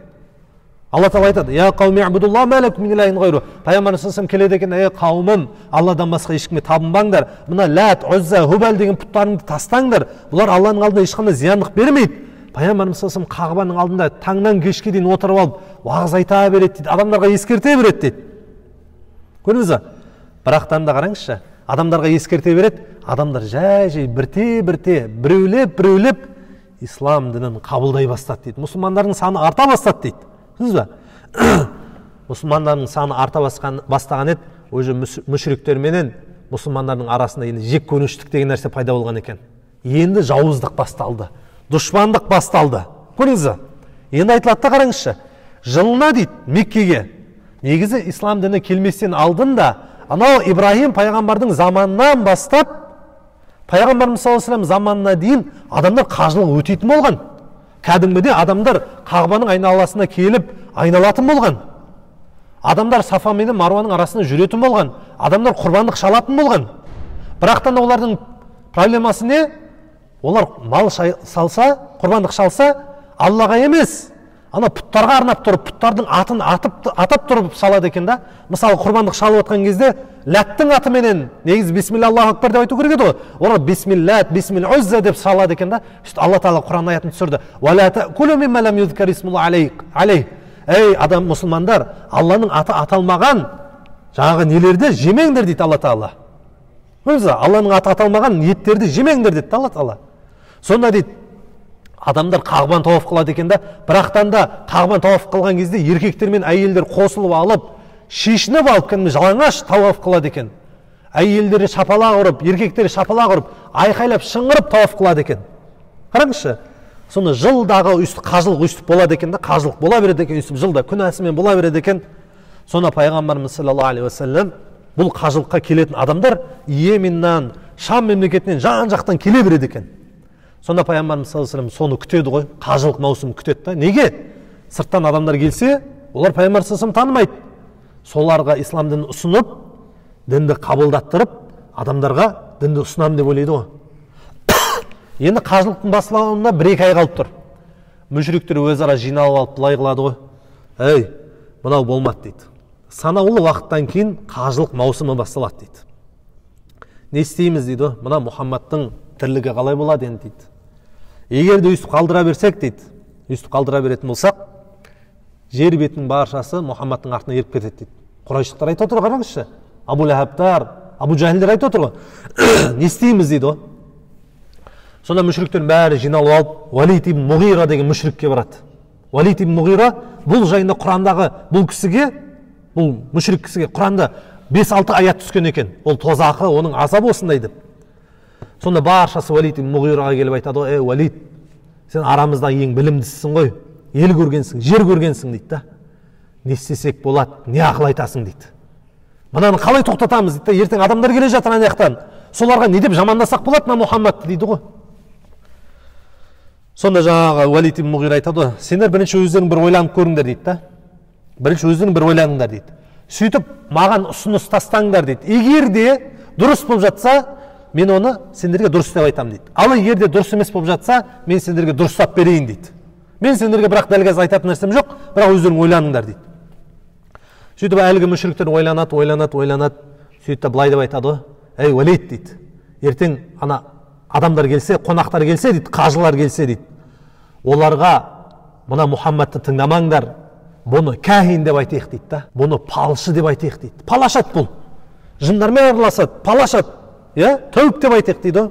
Алла Тағала айтады, я қауми абудулла ма лакум мин илахин ғайру. Пайғамбарымыз саллаллаху келеді екен, ей қауымым, Алладан басқа ешкімге табынбаңдар. Мына Лат, Узза, Хубал деген пұттарыңды тастаңдар. Бұлар Алланың алдында ешқандай зияндық бермейді. Пайғамбарымыз саллаллаху Қағбаның алдында таңнан кешке дейін отырып алып, уағыз айта береді дейді, адамдарға ескерте береді дейді. Көрдіңіз бе? Бірақтан да қараңызшы, адамдарға ескерте береді, адамдар жай бірте біреулеп ислам дінін қабылдай бастады дейді. Мұсылмандардың саны арта бастады дейді. Көрдіңіз бе? Мұсылмандардың саны арта бастаған еді, уже мүшриктерменен мұсылмандардың арасында енді жек көрініштік деген нәрсе пайда болған екен. Енді жауыздық басталды. Дұшпандық басталды. Көрдіңіз бе? Енді айтылады да қараңызшы. Жылына дейді Меккеге. Негізі ислам діні келместен алдын да, анау Ибрахим пайғамбардың заманынан бастап, пайғамбарымыз саллаллаху алейхи уассалам заманына дейін адамдар қажылық өтейтін болған. Кәдімгіде адамдар Қағбаның айналасына келіп айналатын болған. Адамдар Сафа мен Маруаның арасында жүретін болған. Адамдар құрбандық шалатын болған. Бірақтан да олардың проблемасы не? Олар мал салса, құрбандық шалса, Аллаға емес, ана пұттарға арнап тұрып, пұттардың атын атап тұрып салады екен да. Мысалы, құрбандық шалып отқан кезде, Ләттің атыменен, негізі бисмилля Аллаху акбар деп айту керек еді ғой. Олар бисмиллат, бисмил Узза деп салады екен да. Алла Тағала Құран аятын түсірді. Ва таъкулу мимма лам юзкар исмуллахи алейх. Ей адам мұсылмандар, Алланың аты аталмаған жаңағы нелерді жемеңдер дейді Алла Тағала. Көрдіңіз бе? Алланың аты аталмаған еттерді жемеңдер дейді Алла Тағала. Сонда дейді, адамдар Қағбан тауаф қылады екен да, бірақтан да Қағбан тауаф қылған кезде еркектер мен әйелдер қосылып алып, шешініп алып, кәдімгі жалаңаш тауаф қылады екен. әйелдері шапалақ ұрып, еркектері шапалақ ұрып, айқайлап шыңғырып тауаф қылады екен. Қараңызшы, соны жылдағы қажылық өйстіп болады екен да, қажылық бола береді екен, өйстіп жылда күнәсімен бола береді екен. Сонда пайғамбарымыз саллаллаху алейхи уассалам бұл қажылыққа келетін адамдар Йеменнен, Шам мемлекетінен жан-жақтан келе береді екен. Сонда пайғамбарымыз саллаллаху алейхи уассалам соны күтеді ғой, қажылық маусымын күтеді да. Неге? Сырттан адамдар келсе, олар пайғамбар саллаллаху алейхи уассалам танымайды. Соларға ислам дінін ұсынып, дінді қабылдаттырып, адамдарға дінді ұсынамын деп ойлайды ғой. Енді қажылықтың басталуына 1-2 ай қалып тұр. Мүшриктер өзара жиналып алып былай қылады ғой. Ей, мынау болмады дейді. Санаулы уақыттан кейін қажылық маусымы басталады дейді. Не істейміз дейді ғой. Мына Мұхаммадтың тірлігі қалай болады енді дейді. Егер де өйстіп қалдыра берсек дейді, өйстіп қалдыра беретін болсақ, жер бетінің баршасы Мұхаммадтың артына еріп кетеді дейді. Құрайшықтар айтып отыр, қараңызшы. Абу Лахабтар, Абу Жахилдер айтып отыр ғой. Не істейміз дейді ғой. Сонда мүшриктердің бәрі жиналып алып, Валид ибн Муғира деген мүшрикке барады. Валид ибн Муғира бұл жайында Құрандағы бұл кісіге, бұл мүшрик кісіге Құранда 5-6 аят түскен екен. Ол тозақы, оның азабы осындай деп. Сонда баршасы Валид ибн Муғираға келіп айтады ғой, Валид, сен арамыздағы ең білімдісің ғой, ел көргенсің, жер көргенсің дейді да. Не істесек болады, не ақыл айтасың дейді. Мынаны қалай тоқтатамыз дейді да, ертең адамдар келе жатыр ана жақтан. Соларға не деп жамандасақ болады мына Мұхаммадты дейді ғой. Сонда жаңағы Валид ибн Муғира айтады ғой, сендер бірінші өздерің бір ойланып көріңдер дейді да. Бірінші өздерің бір ойланыңдар дейді. Сөйтіп маған ұсыныс тастаңдар дейді. Егер де дұрыс болып жатса, мен оны сендерге дұрыс деп айтамын дейді. Ал егер де дұрыс емес болып жатса, мен сендерге дұрыстап берейін дейді. Мен сендерге бірақ дәл қазір айтатын нәрсем жоқ, бірақ өздерің ойланыңдар дейді. Сөйтіп әлгі мүшриктер ойланады. Сөйтіп былай деп айтады ғой, ей Валид дейді. Ертең ана адамдар келсе, қонақтар келсе дейді, қажылар келсе дейді. Оларға мына Мұхаммадты тыңдамаңдар, бұны кәһин деп айтайық дейді да. Бұны палшы деп айтайық дейді. Палашат бұл. Жындармен араласады, палашат. Тәуіп деп айтайық дейді.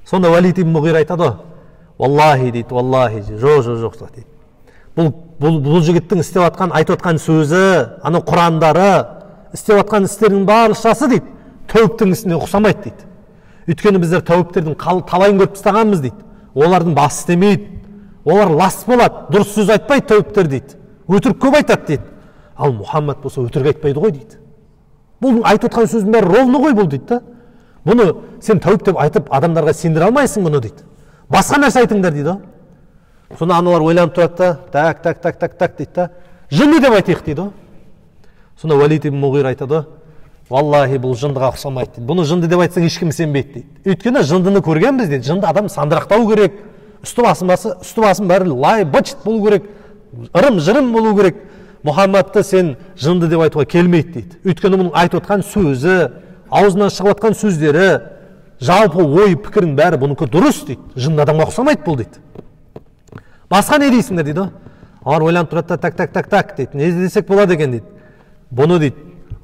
Сонда Валид ибн Муғира айтады, валлахи дейді, валлахи, жоқ дейді. Бұл жігіттің істеп атқан, айтып атқан сөзі, ана Құрандары, істеп атқан істерінің баршасы дейді, тәуіптің ісіне ұқсамайды дейді. Өйткені біздер тәуіптердің талайын көріп тастағанбыз дейді. Олардың басы істемейді. Олар лас болады, дұрыс сөз айтпайды тәуіптер дейді. Өтірік көп айтады дейді. Ал Мұхаммад болса өтірік айтпайды ғой дейді. Бұл айтып отқан сөздің бәрі ровно ғой бұл дейді. Бұны сен тәуіп деп айтып адамдарға сендіре алмайсың бұны дейді. Басқа нәрсе айтыңдар дейді. Сонда аналар ойланып тұрады да, так дейді. Жынды деп айтайық дейді. Сонда Валид ибн Муғира айтады, валлахи бұл жындыға ұқсамайды дейді. Бұны жынды деп айтсаң ешкім сенбейді дейді. Өйткені жындыны көргенбіз дейді. Жынды адам сандырақтау керек, үсті басын бәрі лай бычыт болу керек, ырым-жырым болу керек. Мұхаммадты сен жынды деп айтуға келмейді дейді. Өйткені бұның айтып отқан сөзі, аузынан шығып отқан сөздері, жалпы ой пікірін бәрі бұныкі дұрыс дейді. Жынды адамға ұқсамайды бұл дейді. Басқа не дейсіңдер дейді. Олар ойланып тұрады, так дейді. Не десек болады екен дейді. Бұны дейді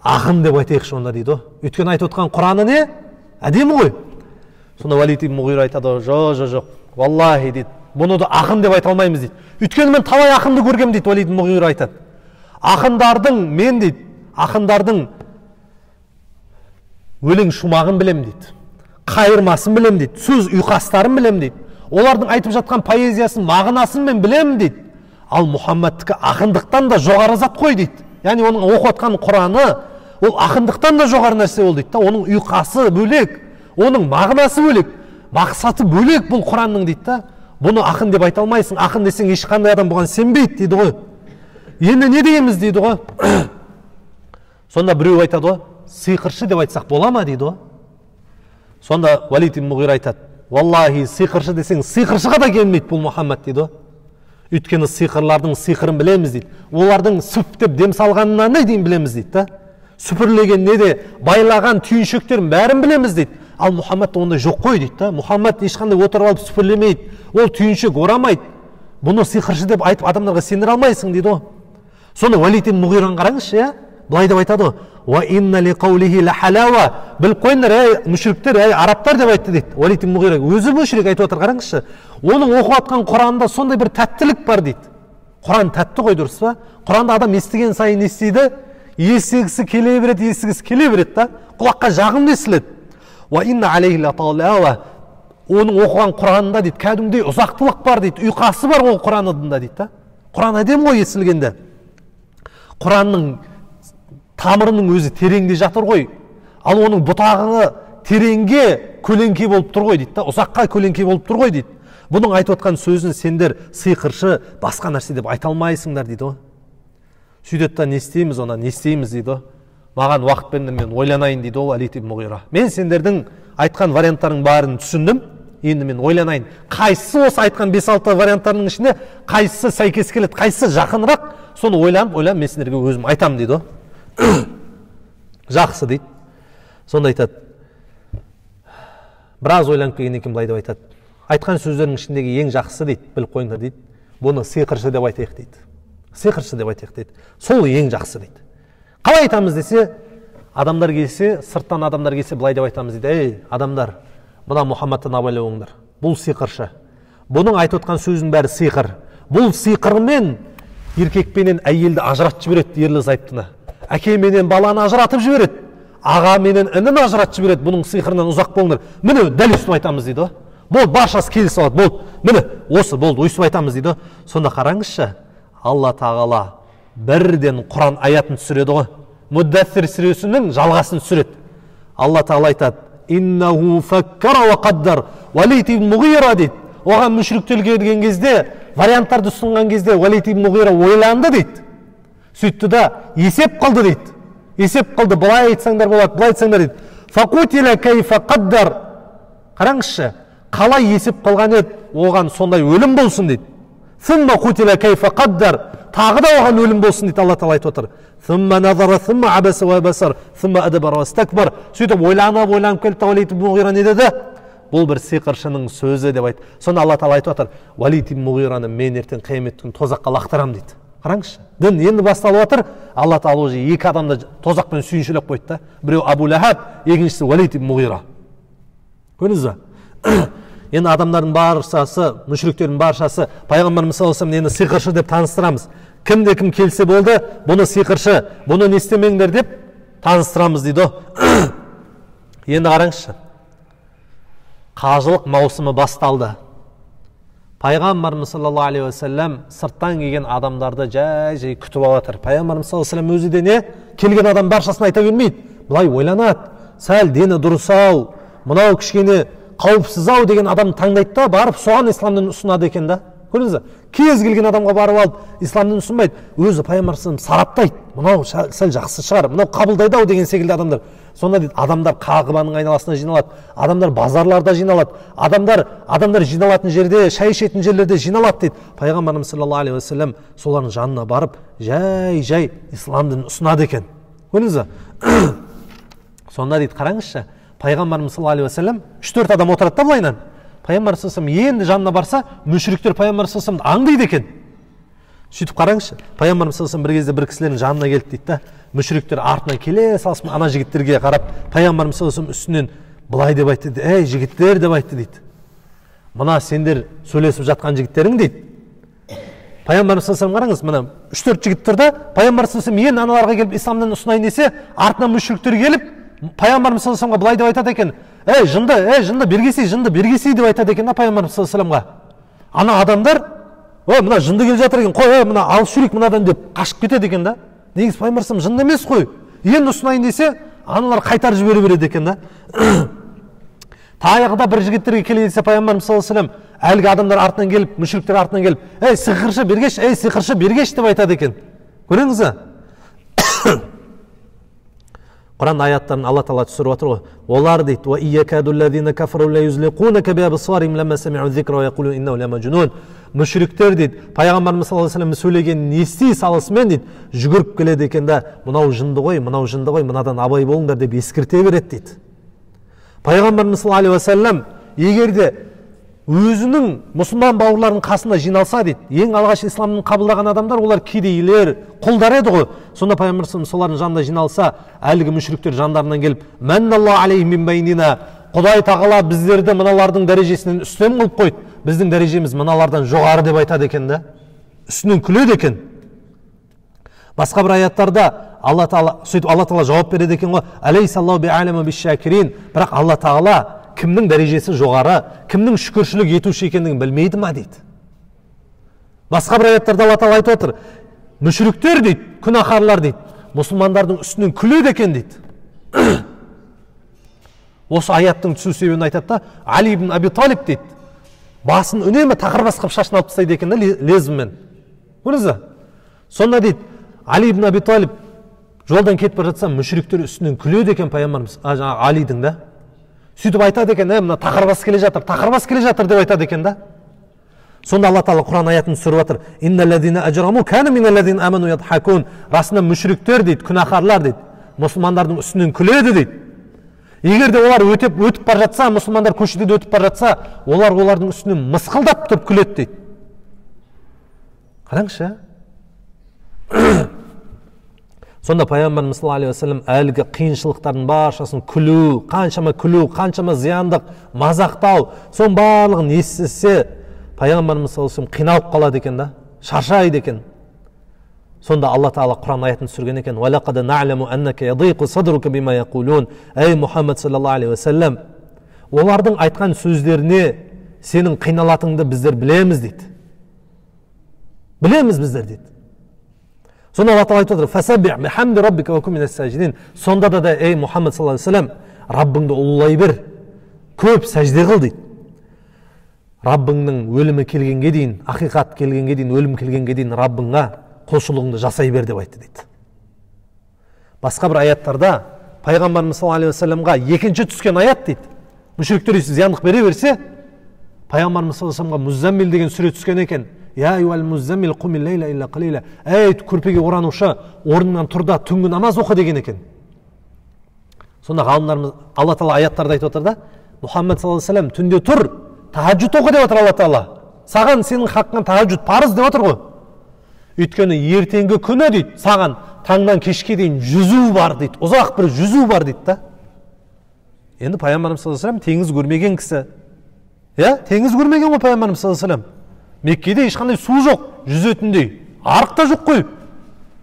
ақын деп айтайықшы онда дейді. Өйткені айтып отқан Құраны не? Әдемі ғой. Сонда Валид ибн Муғира айтады, жоқ, валлахи дейді. Бұны да ақын деп айта алмаймыз дейді. Өйткені мен талай ақынды көргем дейді, Валид ибн Муғира айтады. Ақындардың өлең шумағын білем дейді. Қайырмасын білем дейді. Сөз ұйқастарын білем дейді. Олардың айтып жатқан поэзиясын, мағынасын мен білем дейді. Ал Мұхаммадтікі ақындықтан да жоғары зат қой дейді. Яғни оның оқып отқан Құраны, ол ақындықтан да жоғары нәрсе ол дейді. Оның ұйқасы бөлек, оның мағынасы бөлек, мақсаты бөлек бұл Құранның дейді. Бұны ақын деп айта алмайсың. Ақын десең ешқандай адам бұған сенбейді дейді ғой. Енді не дейміз дейді ғой. Сонда біреу айтады ғой, сиқыршы деп айтсақ бола ма дейді ғой. Сонда Валид ибн Муғира айтады, валлахи сиқыршы десең сиқыршыға да келмейді бұл Мұхаммад дейді ғой. Өйткені сиқырлардың сиқырын білеміз дейді. Олардың сүп деп дем салғанына не дейін білеміз дейді. Сүпірлеген не де байлаған түйіншектерін бәрін білеміз дейді. Ал Мұхаммад ондай жоқ қой дейді. Мұхаммад ешқандай отырып алып сүпірлемейді. Ол түйіншек орамайды. Бұны сиқыршы деп айтып адамдарға сендіре алмайсың дейді. Соны Валид ибн Муғираны қараңызшы, былай деп айтады. Ва инна ли қаулихи ла халава. Біліп қойыңдар, мүшриктер, арабтар деп айтты дейді. Валид ибн Муғира өзі мүшрик айтып отыр, қараңызшы. Оның оқып жатқан Құранда сондай бір тәттілік бар дейді. Құран тәтті ғой, дұрыс па? Құранда адам естіген сайын естиді, естігісі келе береді да, құлаққа жағымды естіледі. Оның оқыған Құранында дейді, кәдімгідей ұзақтылық бар дейді, ұйқасы бар ол Құранында дейді да. Құран әдемі ғой естілгенде. Құранның тамырының өзі тереңде жатыр ғой, ал оның бұтағы тереңге көлеңке болып тұр ғой дейді да, ұзаққа көлеңке болып тұр ғой дейді. Бұның айтып отқан сөзін сендер сиқыршы, басқа нәрсе деп айта алмайсыңдар дейді ғой. Сөйтеді да, не істейміз оны, не істейміз дейді ғой. Маған уақыт беріңдер, мен ойланайын дейді ол Валид ибн Муғира. Мен сендердің айтқан варианттардың барын түсіндім, енді мен ойланайын. Қайсысы осы айтқан 5-6 варианттарының ішінде қайсысы сәйкес келеді, қайсысы жақынырақ, соны ойланып, мен сендерге өзім айтам дейді ғой. Жақсы дейді. Сонда айтады. Біраз ойланып келгеннен кейін былай деп айтады. Айтқан сөздердің ішіндегі ең жақсы дейді, біліп қойыңдар дейді. Бұны сиқыршы деп айтайық дейді. Сиқыршы деп айтайық дейді. Сол ең жақсы дейді. Қалай айтамыз десе, адамдар келсе, сырттан адамдар келсе былай деп айтамыз дейді. Ей, адамдар, мына Мұхаммадтан абайлай болыңдар. Бұл сиқыршы. Бұның айтып отқан сөзінің бәрі сиқыр. Бұл сиқырмен еркекпенен әйелді ажыратып жібереді, ерлі зайыптыны. Әке менен баланы ажыратып жібереді. Аға менен інін ажыратып жібереді. Бұның сиқырынан ұзақ болыңдар. Міне дәл өстіп айтамыз дейді. Болды, баршасы келісіп алады. Болды, міне осы болды, өстіп айтамыз дейді. Сонда қараңызшы, Алла Тағала бірден Құран аятын түсіреді ғой. Муддассир сүресінің жалғасын түсіреді. Алла Тағала айтады: "Иннаху факкара ва қаддар", Валид ибн Муғира дейді. Оған мүшриктер келген кезде, варианттарды ұсынған кезде Валид ибн Муғира ойланды дейді. Сөйтті да есеп қылды дейді. Есеп қылды, былай айтсаңдар болады, былай айтсаңдар дейді. Фақутила кайфа қаддар. Қараңызшы, қалай есеп қылған еді, оған сондай өлім болсын дейді. Сумма қутила кайфа қаддар. Тағы да оған өлім болсын дейді, Алла Тағала айтып отыр. Сумма назара, сумма абаса ва басар, сумма адбара ва стакбар. Сөйтіп ойланып келді, Валид ибн Муғира не деді? Бұл бір сиқыршының сөзі деп айтты. Сонда Алла Тағала айтып отыр: Валид ибн Муғираны мен ертең қиямет күні тозаққа лақтырам дейді. Қараңызшы, дін енді басталып отыр. Алла Тағала уже екі адамды тозақпен сүйіншілеп қойды да. Біреу Абу Лахаб, екіншісі Валид ибн Муғира. Көрдіңіз бе? Енді адамдардың баршасы, мүшриктердің баршасы пайғамбарымыз саллаллаху алейхи ва саллям сиқыршы деп таныстырамыз. Кімде кім келсе болды, бұны сиқыршы, бұны не істемеңдер деп таныстырамыз дейді. Енді қараңызшы, қажылық маусымы басталды. Пайғамбарымыз саллаллаху алейхи ва саллям сырттан келген адамдарды жай күтіп алатыр. Пайғамбарымыз саллаллаху алейхи ва саллям өзі де не? Келген адам баршасын айта бермейді. Былай ойланады. Сәл дені дұрыс-ау, мынау кішкене қауіпсіз-ау деген адам таңдайды да, барып соған исламды ұсынады екен да. Көрдіңіз бе? Кез келген адамға барып алып исламды ұсынбайды. Өзі пайғамбарымыз сараптайды. Мынау сәл жақсы шығар, мынау қабылдайды-ау деген секілді адамдар. Сонда дейді, адамдар Қағбаның айналасына жиналады, адамдар базарларда жиналады, адамдар жиналатын жерде, шай ішетін жерлерде жиналады дейді. Пайғамбарымыз саллаллаху алейхи ва саллям солардың жанына барып, жай исламды ұсынады екен. Көрдіңіз бе? Сонда дейді, қараңызшы, Пайғамбарымыз саллаллаху алейхи ва саллям 3-4 адам отырады да былайынан. Пайғамбар саллаллаху алейхи ва саллям енді жанына барса, мүшриктер Пайғамбар саллаллаху алейхи ва саллямды аңдиды екен. Сөйтіп қараңызшы, Пайғамбарымыз саллаллаху алейхи ва саллям бір кезде бір кісілердің жанына келді дейді да. Мүшриктер артынан келе салысымен ана жігіттерге қарап, Пайғамбарымыз саллаллаху алейхи ва саллям үстінен былай деп айтты дейді: "Ей жігіттер" деп айтты дейді. "Мына сендер сөйлесіп жатқан жігіттерің" дейді. Пайғамбарымыз саллаллаху алейхи ва саллям қараңыз, мына 3-4 жігіт тұр да, Пайғамбар саллаллаху алейхи ва саллям аналарға келіп исламнан ұсынайын десе, артынан мүшриктер келіп, Пайғамбарымыз саллаллаху алейхи ва саллямға былай деп айтады екен: "Ей жынды бергесей" деп айтады екен да Пайғамбарымыз саллаллаху алейхи ва саллямға. Ана адамдар: "Ой, мына жынды келе жатыр екен, қой, мына алып жүрейік мынадан" деп қашып кетеді екен да. Негізі Пайғамбар саллаллаху алейхи ва саллям жынды емес қой. Енді ұсынайын десе, аналар қайтарып жібере береді екен да. Таяғда бір жігіттерге келе десе, Пайғамбарымыз саллаллаху алейхи ва саллям әлгі адамдар артынан келіп, мүшриктер артынан келіп: "Ей сиқыршы бергеш" деп айтады екен. Көріңіз бе? Құран аяттарын Алла Тағала түсіріп отыр ғой. Олар дейді: "Ва иякадуллазина кафару ла юзлиқунака биабсарихим ламма сами'у зикра ва яқулун иннаху ламажнун." Мүшриктер дейді, Пайғамбарымыз саллаллаху алейхи ва саллям сөйлегенін ести салысымен дейді, жүгіріп келеді екен да, "Мынау жынды ғой, мынадан абай болыңдар" деп ескерте береді дейді. Пайғамбарымыз саллаллаху алейхи ва саллям егер де өзінің мұсылман бауырларының қасында жиналса дейді, ең алғаш исламды қабылдаған адамдар олар кедейлер, құлдар еді ғой. Сонда Пайғамбар солардың жанында жиналса, әлгі мүшриктер жандарынан келіп: "Манналлаху алейхим мин байнина", Құдай Тағала біздерді мыналардың дәрежесінен үстем қылып қойды, біздің дәрежеміз мыналардан жоғары деп айтады екен да. Үстінен күледі екен. Басқа бір аяттарда Алла Тағала, сөйтіп Алла Тағала жауап береді екен ғой, алейсаллаху би'алама биш-шакирин, бірақ Алла Тағала кімнің дәрежесі жоғары, кімнің шүкіршілік етуші екендігін білмейді ма дейді. Басқа бір аяттарда Алла Тағала айтып отыр, мүшриктер дейді, күнәһарлар дейді, мұсылмандардың үстінен күледі екен дейді. Осы аяттың түсу себебін айтады да, Али ибн Аби Талиб дейді, басын үнемі тақыр басқып шашын алып тастайды екен да, лезвімен. Көрдіңіз? Сонда дейді, Али ибн Аби Талиб жолдан кетіп бара жатса, мүшриктер үстінен күледі екен пайғамбарымыз, Алидің да. Сөйтіп айтады екен, мына тақырбас келе жатыр деп айтады екен да. Сонда Алла Тағала Құран аятын түсіріп жатыр. Инналлазина ажраму кана миналлазина аману yadhakun. Расында мүшриктер дейді, күнәһарлар дейді, мұсылмандардың үстінен күледі дейді. Егер де олар өтіп бара жатса, мұсылмандар көшеде өтіп бара жатса, олардың үстінен мысқылдап тұрып күледі дейді. Қараңызшы. Сонда пайғамбарымыз саллаллаху алейхи вассалам әлгі қиыншылықтардың баршасын қаншама зияндық, мазақтау, соның барлығын естісе, пайғамбарымыз саллаллаху алейхи вассалам қиналып қалады екен да, шаршайды екен. Сонда Алла Тағала Құран аятын түсірген екен, وَلَقَدْ نَعْلَمُ أَنَّكَ يَضِيقُ صَدْرُكَ بِمَا يَقُولُونَ. Ей Мұхаммед саллаллаху алейхи вассалам, олардың айтқан сөздеріне сенің қиналатыңды біздер білеміз дейді. Білеміз біздер дейді. Сонда Алла Тағала айтып отыр, «Фасаббих бихамди раббика ва кун минас сажидин». Сонда да ей Мұхаммед саллаллаху алейхи вассалам, Раббыңды ұлылай бер, көп сәжде қыл дейді. Раббыңның өлімі келгенге дейін, ақиқат келгенге дейін, өлім келгенге дейін Раббыңа құлшылығыңды жасай бер деп айтты дейді. Басқа бір аяттарда пайғамбарымыз саллаллаху алейхи вассаламға екінші түскен аят дейді. Мүшриктер зияндық бере берсе, пайғамбарымыз саллаллаху алейхи вассаламға Муззаммил деген сүре түскен екен. Я аyyuhal муззаммил қумил лейла илля қалила. Ей көрпеге оранушы, орнынан тұр да түнгі намаз оқы деген екен. Сонда ғалымдарымыз Алла Тағала аяттарда айтып отыр да, Мұхаммед саллаллаху алейхи вассалам түнде тұр, тахаджуд оқы деп отыр Алла Тағала. Саған сенің хаққың тахаджуд парыз деп отыр ғой. Өйткені ертеңгі күні дейді, саған таңнан кешке дейін жүзу бар дейді, ұзақ бір жүзу бар дейді да. Енді пайғамбарымыз саллаллаху алейхи вассалам теңіз көрмеген кісі. Теңіз көрмеген ғой пайғамбарымыз саллаллаху алейхи вассалам. Меккеде ешқандай су жоқ, жүзетіндей, арық та жоқ қой.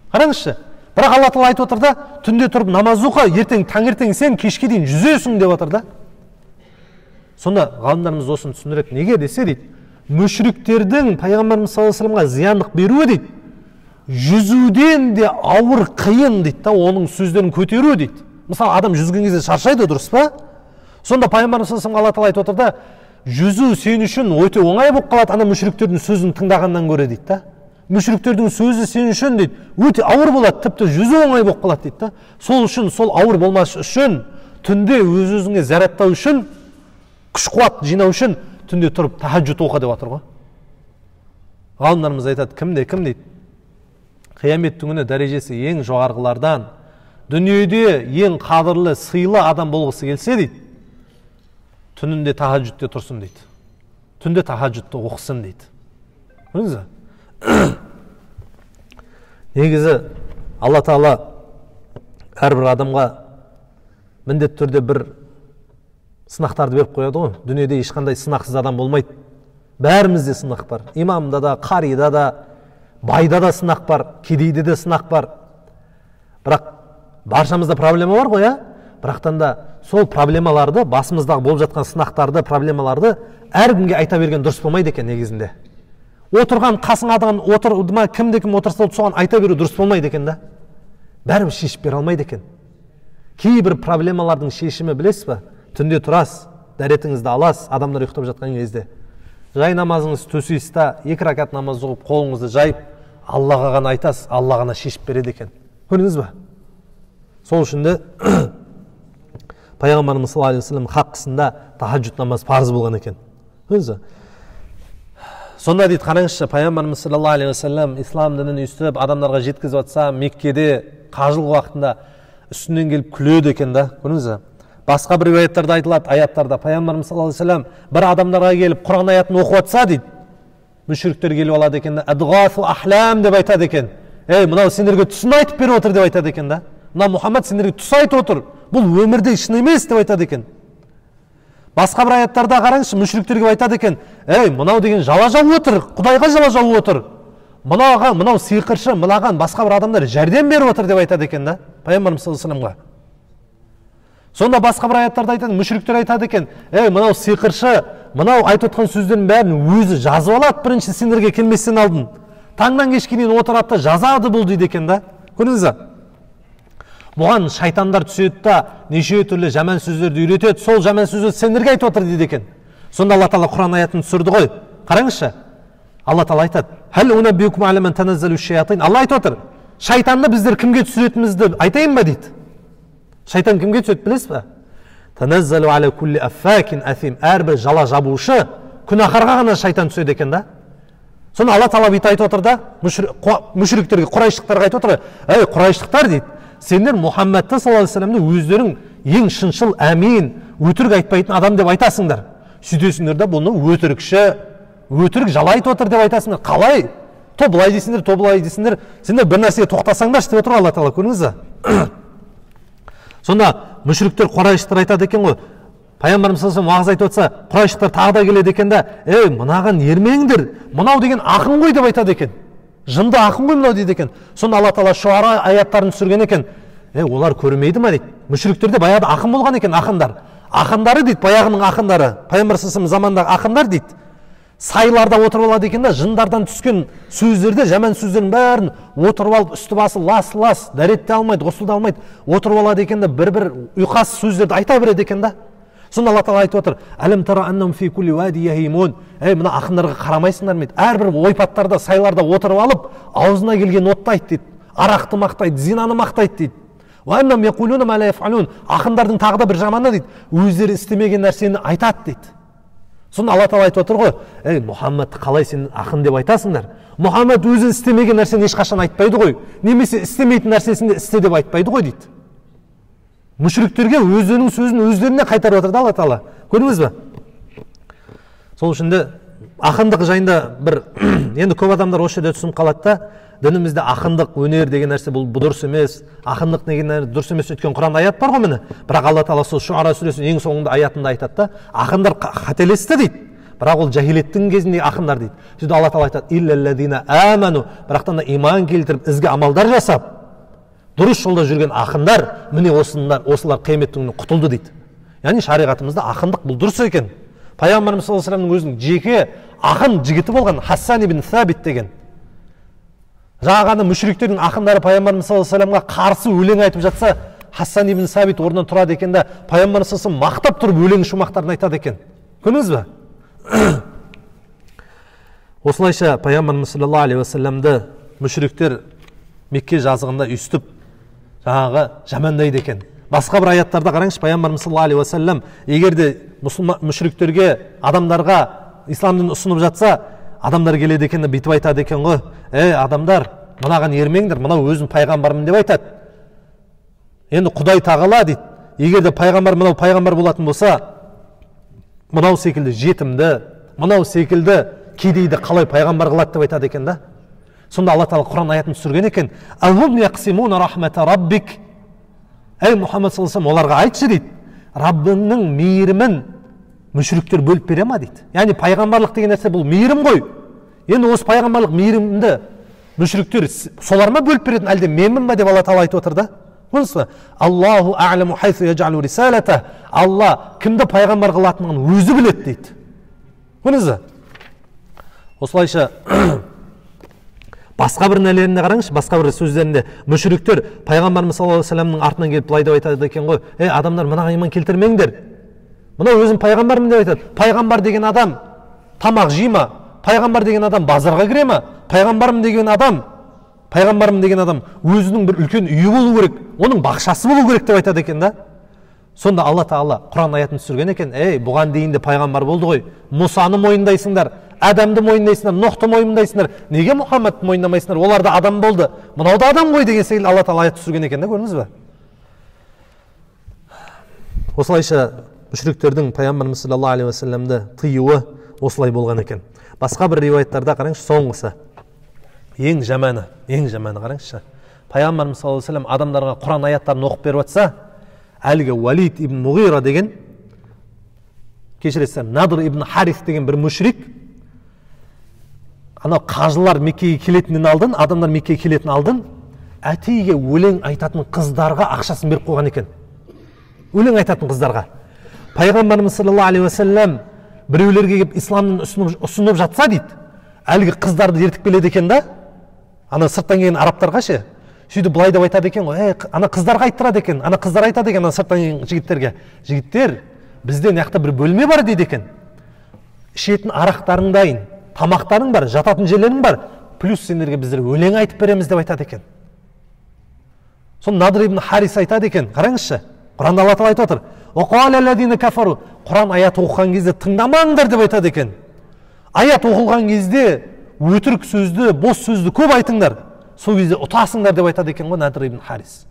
Қараңызшы. Бірақ Алла Тағала айтып отыр да, түнде тұрып намаз оқы, таңертең сен кешке дейін жүзесің деп отыр да. Сонда ғалымдарымыз осыны түсіндіреді. Неге десе дейді, мүшриктердің пайғамбарымыз саллаллаху алейхи вассаламға зияндық беруі дейді, жүзуден де ауыр қиын дейді да, оның сөздерін көтеру дейді. Мысалы, адам жүзген кезде шаршайды, дұрыс па? Сонда пайғамбарымыз саллаллаху алейхи вассалам Алла Тағала айтып отыр да, жүзу сен үшін өте оңай болып қалады, ана мүшриктердің сөзін тыңдағаннан көре дейді да. Мүшриктердің сөзі сен үшін дейді, өте ауыр болады, тіпті жүзу оңай болып қалады дейді да. Сол үшін, сол ауыр болмас үшін, түнде өз-өзіңе зарядтау үшін, күш-қуат жинау үшін түнде тұрып тахаджуд оқы деп отыр ғой. Ғалымдарымыз айтады, кім дейді? Қиямет күні дәрежесі ең жоғарғылардан, дүниеде ең қадірлі, сыйлы адам болғысы келсе дейді, түнінде тахаджудте тұрсын дейді. Түнде тахаджудты оқысын дейді. Көрдіңіз? Негізі Алла Тағала әрбір адамға міндетті түрде бір сынақтарды беріп қояды ғой. Дүниеде ешқандай сынақсыз адам болмайды. Бәрімізде сынақ бар. Имамда да, қарида да, байда да сынақ бар, кедейде де сынақ бар. Бірақ баршамызда проблема бар ғой, Бірақтан да сол проблемаларды, басымыздағы болып жатқан сынақтарды, проблемаларды әркімге айта берген дұрыс болмайды екен негізінде. Отырған қасыңадан отырды ма, кім отырса соған айта беру дұрыс болмайды екен да. Бәрібір шешіп бере алмайды екен. Кейбір проблемалардың шешімі білесіз ба? Түнде тұрасыз, дәретіңізді аласыз, адамдар ұйықтап жатқан кезде. Жай намазыңыз төсейсіз та, 2 ракат намаз оқып, қолыңызды жайып, Аллаға ғана айтасыз, Алла ғана шешіп береді екен. Көрдіңіз ба? Сол үшін де пайғамбарымыз саллаллаху алейхи вассалам хаққысында тахаджуд намаз парыз болған екен. Көрдіңіз ба? Сонда дейді, қараңызшы, пайғамбарымыз саллаллаху алейхи вассалам ислам дінін өстіп, адамдарға жеткізіп жатса, Меккеде қажылық уақытында үстінен келіп күледі екен да. Көрдіңіз ба? Басқа бір аяттарда айтылады, аяттарда пайғамбарымыз саллаллаху алейхи вассалам бір адамдарға келіп Құран аятын оқып жатса дейді, мүшриктер келіп алады екен да, адғафу ахлам деп айтады екен. Ей, мынау сендерге түсін айтып беріп отыр деп айтады екен да. Мына Мұхаммед сендерге түс айтып отыр. Бұл өмірде шын емес деп айтады екен. Басқа бір аяттарда қараңызшы, мүшриктерге айтады екен, ей, мынау деген жала жауып отыр, Құдайға жала жауып отыр. мынау сиқыршы, мынаған басқа бір адамдар жәрдем беріп отыр деп айтады екен да, пайғамбарымыз саллаллаху алейхи вассаламға. Сонда басқа бір аяттарда айтады, мүшриктер айтады екен, мынау сиқыршы, мынау айтып отқан сөздердің бәрін өзі жазып алады бірінші сендерге келместен алдын. Таңнан кешке дейін отырады да жазады бұл дейді екен да. Көрдіңіз бе? Бұған шайтандар түседі да неше түрлі жаман сөздерді үйретеді, сол жаман сөздерді сендерге айтып отыр дейді екен. Сонда Алла Тағала Құран аятын түсірді ғой. Қараңызшы. Алла Тағала айтады: "Хал унаббиукум аля ман таназзалу шаятин." Алла айтып отыр. Шайтанды біздер кімге түсіретінімізді айтайын ба дейді. Шайтан кімге түседі білесіз бе? Таназзалу аля кулли аффакин асим. Әрбір жала жабушы күнәһарға ғана шайтан түседі екен да. Сонда Алла Тағала бүйтіп айтып отыр да, мүшриктерге, құрайшылықтарға айтып отыр: "Ей құрайшылықтар" дейді. Сендер Мұхаммадты саллаллаху алейхи вассаламды өздерің ең шыншыл, әмин, өтірік айтпайтын адам деп айтасыңдар. Сөйтесіңдер да бұны өтірікші, өтірік жала айтып отыр деп айтасыңдар. Қалай? То былай дейсіңдер, то былай дейсіңдер. Сендер бір нәрсеге тоқтасаңдаршы деп отыр Алла Тағала, көрдіңіз бе? Сонда мүшриктер, құрайшылықтар айтады екен ғой. Пайғамбарымыз саллаллаху алейхи вассалам уағыз айтып отса, құрайшылықтар тағы да келеді екен да: "Мынаған ермеңдер, мынау деген ақын ғой" деп айтады екен. Жынды ақын ғой мынау дейді екен. Сонда Алла Тағала Шуара аяттарын түсірген екен. Олар көрмейді ма дейді. Мүшриктерде баяғыда ақын болған екен, ақындар. Ақындары дейді, баяғының ақындары, пайғамбар саллаллаху алейхи вассалам замандағы ақындар дейді. Сайларда отырып алады екен да, жындардан түскен сөздерді, жаман сөздердің бәрін отырып алып, үсті басы лас, дәретте алмайды, ғұсылда алмайды, отырып алады екен да, бір ұйқас сөздерді айта береді екен да. Сонда Алла Тағала айтып отыр: "Әлем тара аннам фи кулли вади яхимун." Мына ақындарға қарамайсыңдар ма дейді. Әрбір ойпаттарда, сайларда отырып алып, аузына келген отты айт дейді. Арақты мақтайды, зинаны мақтайды дейді. Ва аннам яқулуна ма ла яфалун. Ақындардың тағы да бір жаманы дейді, өздері істемеген нәрсені айтады дейді. Сонда Алла Тағала айтып отыр ғой: Мұхаммадты қалай сен ақын деп айтасыңдар? Мұхаммад өзі істемеген нәрсені ешқашан айтпайды ғой. Немесе істемейтін нәрсесін де істе деп айтпайды ғой дейді. Мүшриктерге өздерінің сөзін өздеріне қайтарып отыр да Алла Тағала. Көрдіңіз бе? Сол үшін де ақындық жайында бір енді көп адамдар осы жерде түсініп қалады да, дінімізде ақындық, өнер деген нәрсе бұл дұрыс емес, ақындық деген нәрсе дұрыс емес өткен Құран аят бар ғой міне. Бірақ Алла Тағала сол Шуара сүресінің ең соңында аятында айтады да, ақындар қателесті дейді. Бірақ ол жахилеттің кезіндегі ақындар дейді. Сөйтіп Алла Тағала айтады: "Иллаллазина аману", бірақтан да иман келтіріп, ізгі амалдар жасап, дұрыс жолда жүрген ақындар, міне осылар қиямет күнінде құтылды дейді. Яғни шариғатымызда ақындық бұл дұрыс екен. Пайғамбарымыз саллаллаху алейхи вассаламның өзінің жеке ақын жігіті болған Хасан ибн Сабит деген. Жаңағыны мүшриктердің ақындары пайғамбарымыз саллаллаху алейхи вассаламға қарсы өлең айтып жатса, Хасан ибн Сабит орнынан тұрады екен да, пайғамбарымыз саллаллаху алейхи вассалам мақтап тұрып өлең шумақтарын айтады екен. Көрдіңіз бе? Осылайша пайғамбарымыз саллаллаху алейхи вассаламды мүшриктер Мекке жазығында үстіп жаңағы жамандайды екен. Басқа бір аяттарда қараңызшы, пайғамбарымыз саллаллаху алейхи вассалам егер де мүшриктерге, адамдарға ислам дінін ұсынып жатса, адамдар келеді екен, бүйтіп айтады екен ғой: "Адамдар, мынаған ермеңдер, мынау өзім пайғамбармын" деп айтады. Енді Құдай Тағала дейді, егер де пайғамбар, мынау пайғамбар болатын болса, мынау секілді жетімді, мынау секілді кедейді қалай пайғамбар қылады деп айтады екен да. Сонда Алла Тағала Құран аятын түсірген екен: "Аллаху яқсимуна рахмата раббик." Мұхаммад саллаллаху алейхи вассалам оларға айтшы дейді, Раббыңның мейірімін мүшриктер бөліп бере ма дейді. Яғни пайғамбарлық деген нәрсе бұл мейірім ғой. Енді осы пайғамбарлық мейірімді мүшриктер солар ма бөліп беретін, әлде менмін ба деп Алла Тағала айтып отыр да. Көрдіңіз бе? Аллаху а'ламу хайсу яджалу рисалата. Алла кімді пайғамбар қылатынын өзі біледі дейді. Көрдіңіз бе? Осылайша басқа бір нелеріне қараңызшы, басқа бір сөздерінде мүшриктер пайғамбарымыз саллаллаху алейхи вассаламның артынан келіп былай деп айтады екен ғой: "Адамдар, мынаған иман келтірмеңдер. Мынау өзім пайғамбармын" деп айтады. Пайғамбар деген адам тамақ жей ма? Пайғамбар деген адам базарға кіре ма? Пайғамбармын деген адам өзінің бір үлкен үйі болу керек, оның бақшасы болу керек деп айтады екен да. Сонда Алла Тағала Құран аятын түсірген екен: "Бұған дейін де пайғамбар болды ғой. Мұсаны мойындайсыңдар, Адамды мойындайсыңдар, Нұхты мойындайсыңдар. Неге Мұхаммадты мойындамайсыңдар? Олар да адам болды. Мынау да адам ғой" деген секілді Алла Тағала аят түсірген екен да, көрдіңіз бе? Осылайша мүшриктердің пайғамбарымыз саллаллаху алейхи вассаламды тыюы осылай болған екен. Басқа бір риуаяттарда қараңызшы, соңғысы ең жаманы қараңызшы. Пайғамбарымыз саллаллаху алейхи вассалам адамдарға Құран аяттарын оқып беріп жатса, әлгі Валид ибн Муғира деген, кешіресіздер, Надр ибн Харис деген бір мүшрик анау қажылар Меккеге келетінен алдын, адамдар Меккеге келетін алдын, әтейге өлең айтатын қыздарға ақшасын беріп қойған екен. Өлең айтатын қыздарға. Пайғамбарымыз саллаллаху алейхи уассалам біреулерге келіп исламның ұсынып жатса дейді, әлгі қыздарды ертіп келеді екен да, ана сырттан келген арабтарға ше, сөйтіп былай деп айтады екен ғой, ана қыздарға айттырады екен, ана қыздар айтады екен ана сырттан келген жігіттерге, жігіттер, бізде мына жақта бір бөлме бар дейді екен, ішетін арақтарың дайын, тамақтарың бар, жататын жерлерің бар, плюс сендерге біздер өлең айтып береміз деп айтады екен. Соны Надр ибн Харис айтады екен, қараңызшы, Құранда Алла Тағала айтып отыр, وَقَالَ الَّذِينَ كَفَرُوا, Құран аят оқыған кезде тыңдамаңдар деп айтады екен. Аят оқылған кезде өтірік сөзді, бос сөзді көп айтыңдар, сол кезде ұтасыңдар деп айтады екен ғой Надр ибн Харис.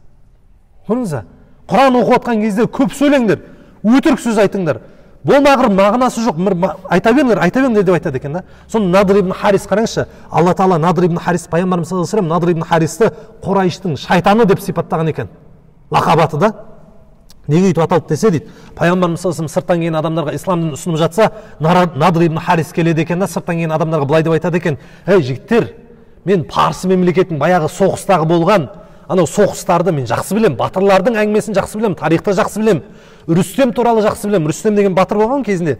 Көрдіңіз бе? Құран оқып отқан кезде көп сөйлеңдер, өтірік сөз айтыңдар. Болмағыр мағынасы жоқ, айта беріңдер деп айтады екен да. Соны Надр ибн Харис қараңызшы, Алла Тағала Надр ибн Харис, пайғамбарымыз саллаллаху алейхи ва саллям Надр ибн Харисті Құрайыштың шайтаны деп сипаттаған екен. Лақап аты да. Неге өйтіп аталды десе дейді, пайғамбарымыз саллаллаху алейхи ва саллям сырттан келген адамдарға исламды ұсынып жатса, Надр ибн Харис келеді екен да, сырттан келген адамдарға былай деп айтады екен, ей жігіттер, мен Парсы мемлекетінің баяғы соғыстағы болған анау соғыстарды мен жақсы білем, батырлардың әңгімесін жақсы білем, тарихты жақсы білем, Рүстем туралы жақсы білем. Рүстем деген батыр болған кезінде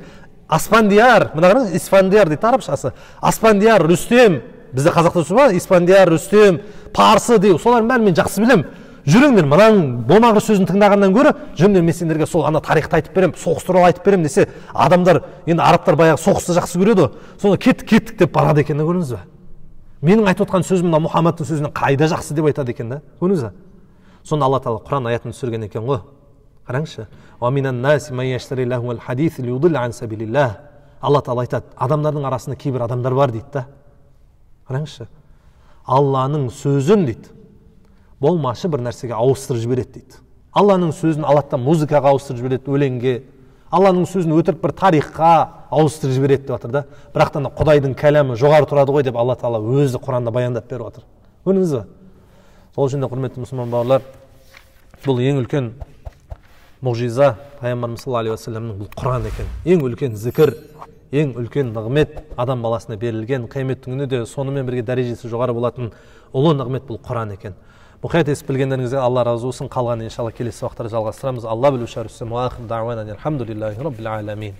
Аспандияр, мына қараңыз, Испандияр дейді арабшасы. Аспандияр, Рүстем, бізде қазақта сөз бар, Испандияр, Рүстем, Парсы деу, солардың бәрін мен жақсы білем. Жүріңдер, мынаның болмағыр сөзін тыңдағаннан гөрі, жүріңдер, мен сендерге сол ана тарихты айтып берем, соғыс туралы айтып берем десе, адамдар, енді арабтар баяғы соғысты жақсы көреді, соны кеттік деп барады екен, көрдіңіз бе? Менің айтып отқан сөзім мына Мұхаммадтың сөзінен қайда жақсы деп айтады екен да, көрдіңіз бе? Соны Алла Тағала Құран аятын түсірген екен ғой. Қараңызшы. Алла Тағала айтады, адамдардың арасында кейбір адамдар бар дейді да. Қараңызшы. Алланың сөзін дейді, болмашы бір нәрсеге ауыстырып жібереді дейді. Алланың сөзін Аллаттан музыкаға ауыстырып жібереді, өлеңге. Алланың сөзін өтірік бір тарихқа ауыстырып жібереді деп жатыр да. Бірақтан Құдайдың кәламы жоғары тұрады ғой деп Алла Тағала өзі Құранда баяндап беріп жатыр. Көрдіңіз бе? Сол үшін де құрметті мұсылман бауырлар, бұл ең үлкен мұғжиза пайғамбарымыз саллаллаху алейхи ва саллямның бұл Құран екен. Ең үлкен зікір, ең үлкен нығмет адам баласына берілген, қиямет күнінде де сонымен бірге дәрежесі жоғары болатын ұлы нығмет бұл Құран екен. Мұқият естіп білгендеріңізге Алла разы болсын. Қалғанын иншалла келесі уақыттарда жалғастырамыз. Алла білуші. Алхамдулиллахи раббил аламин.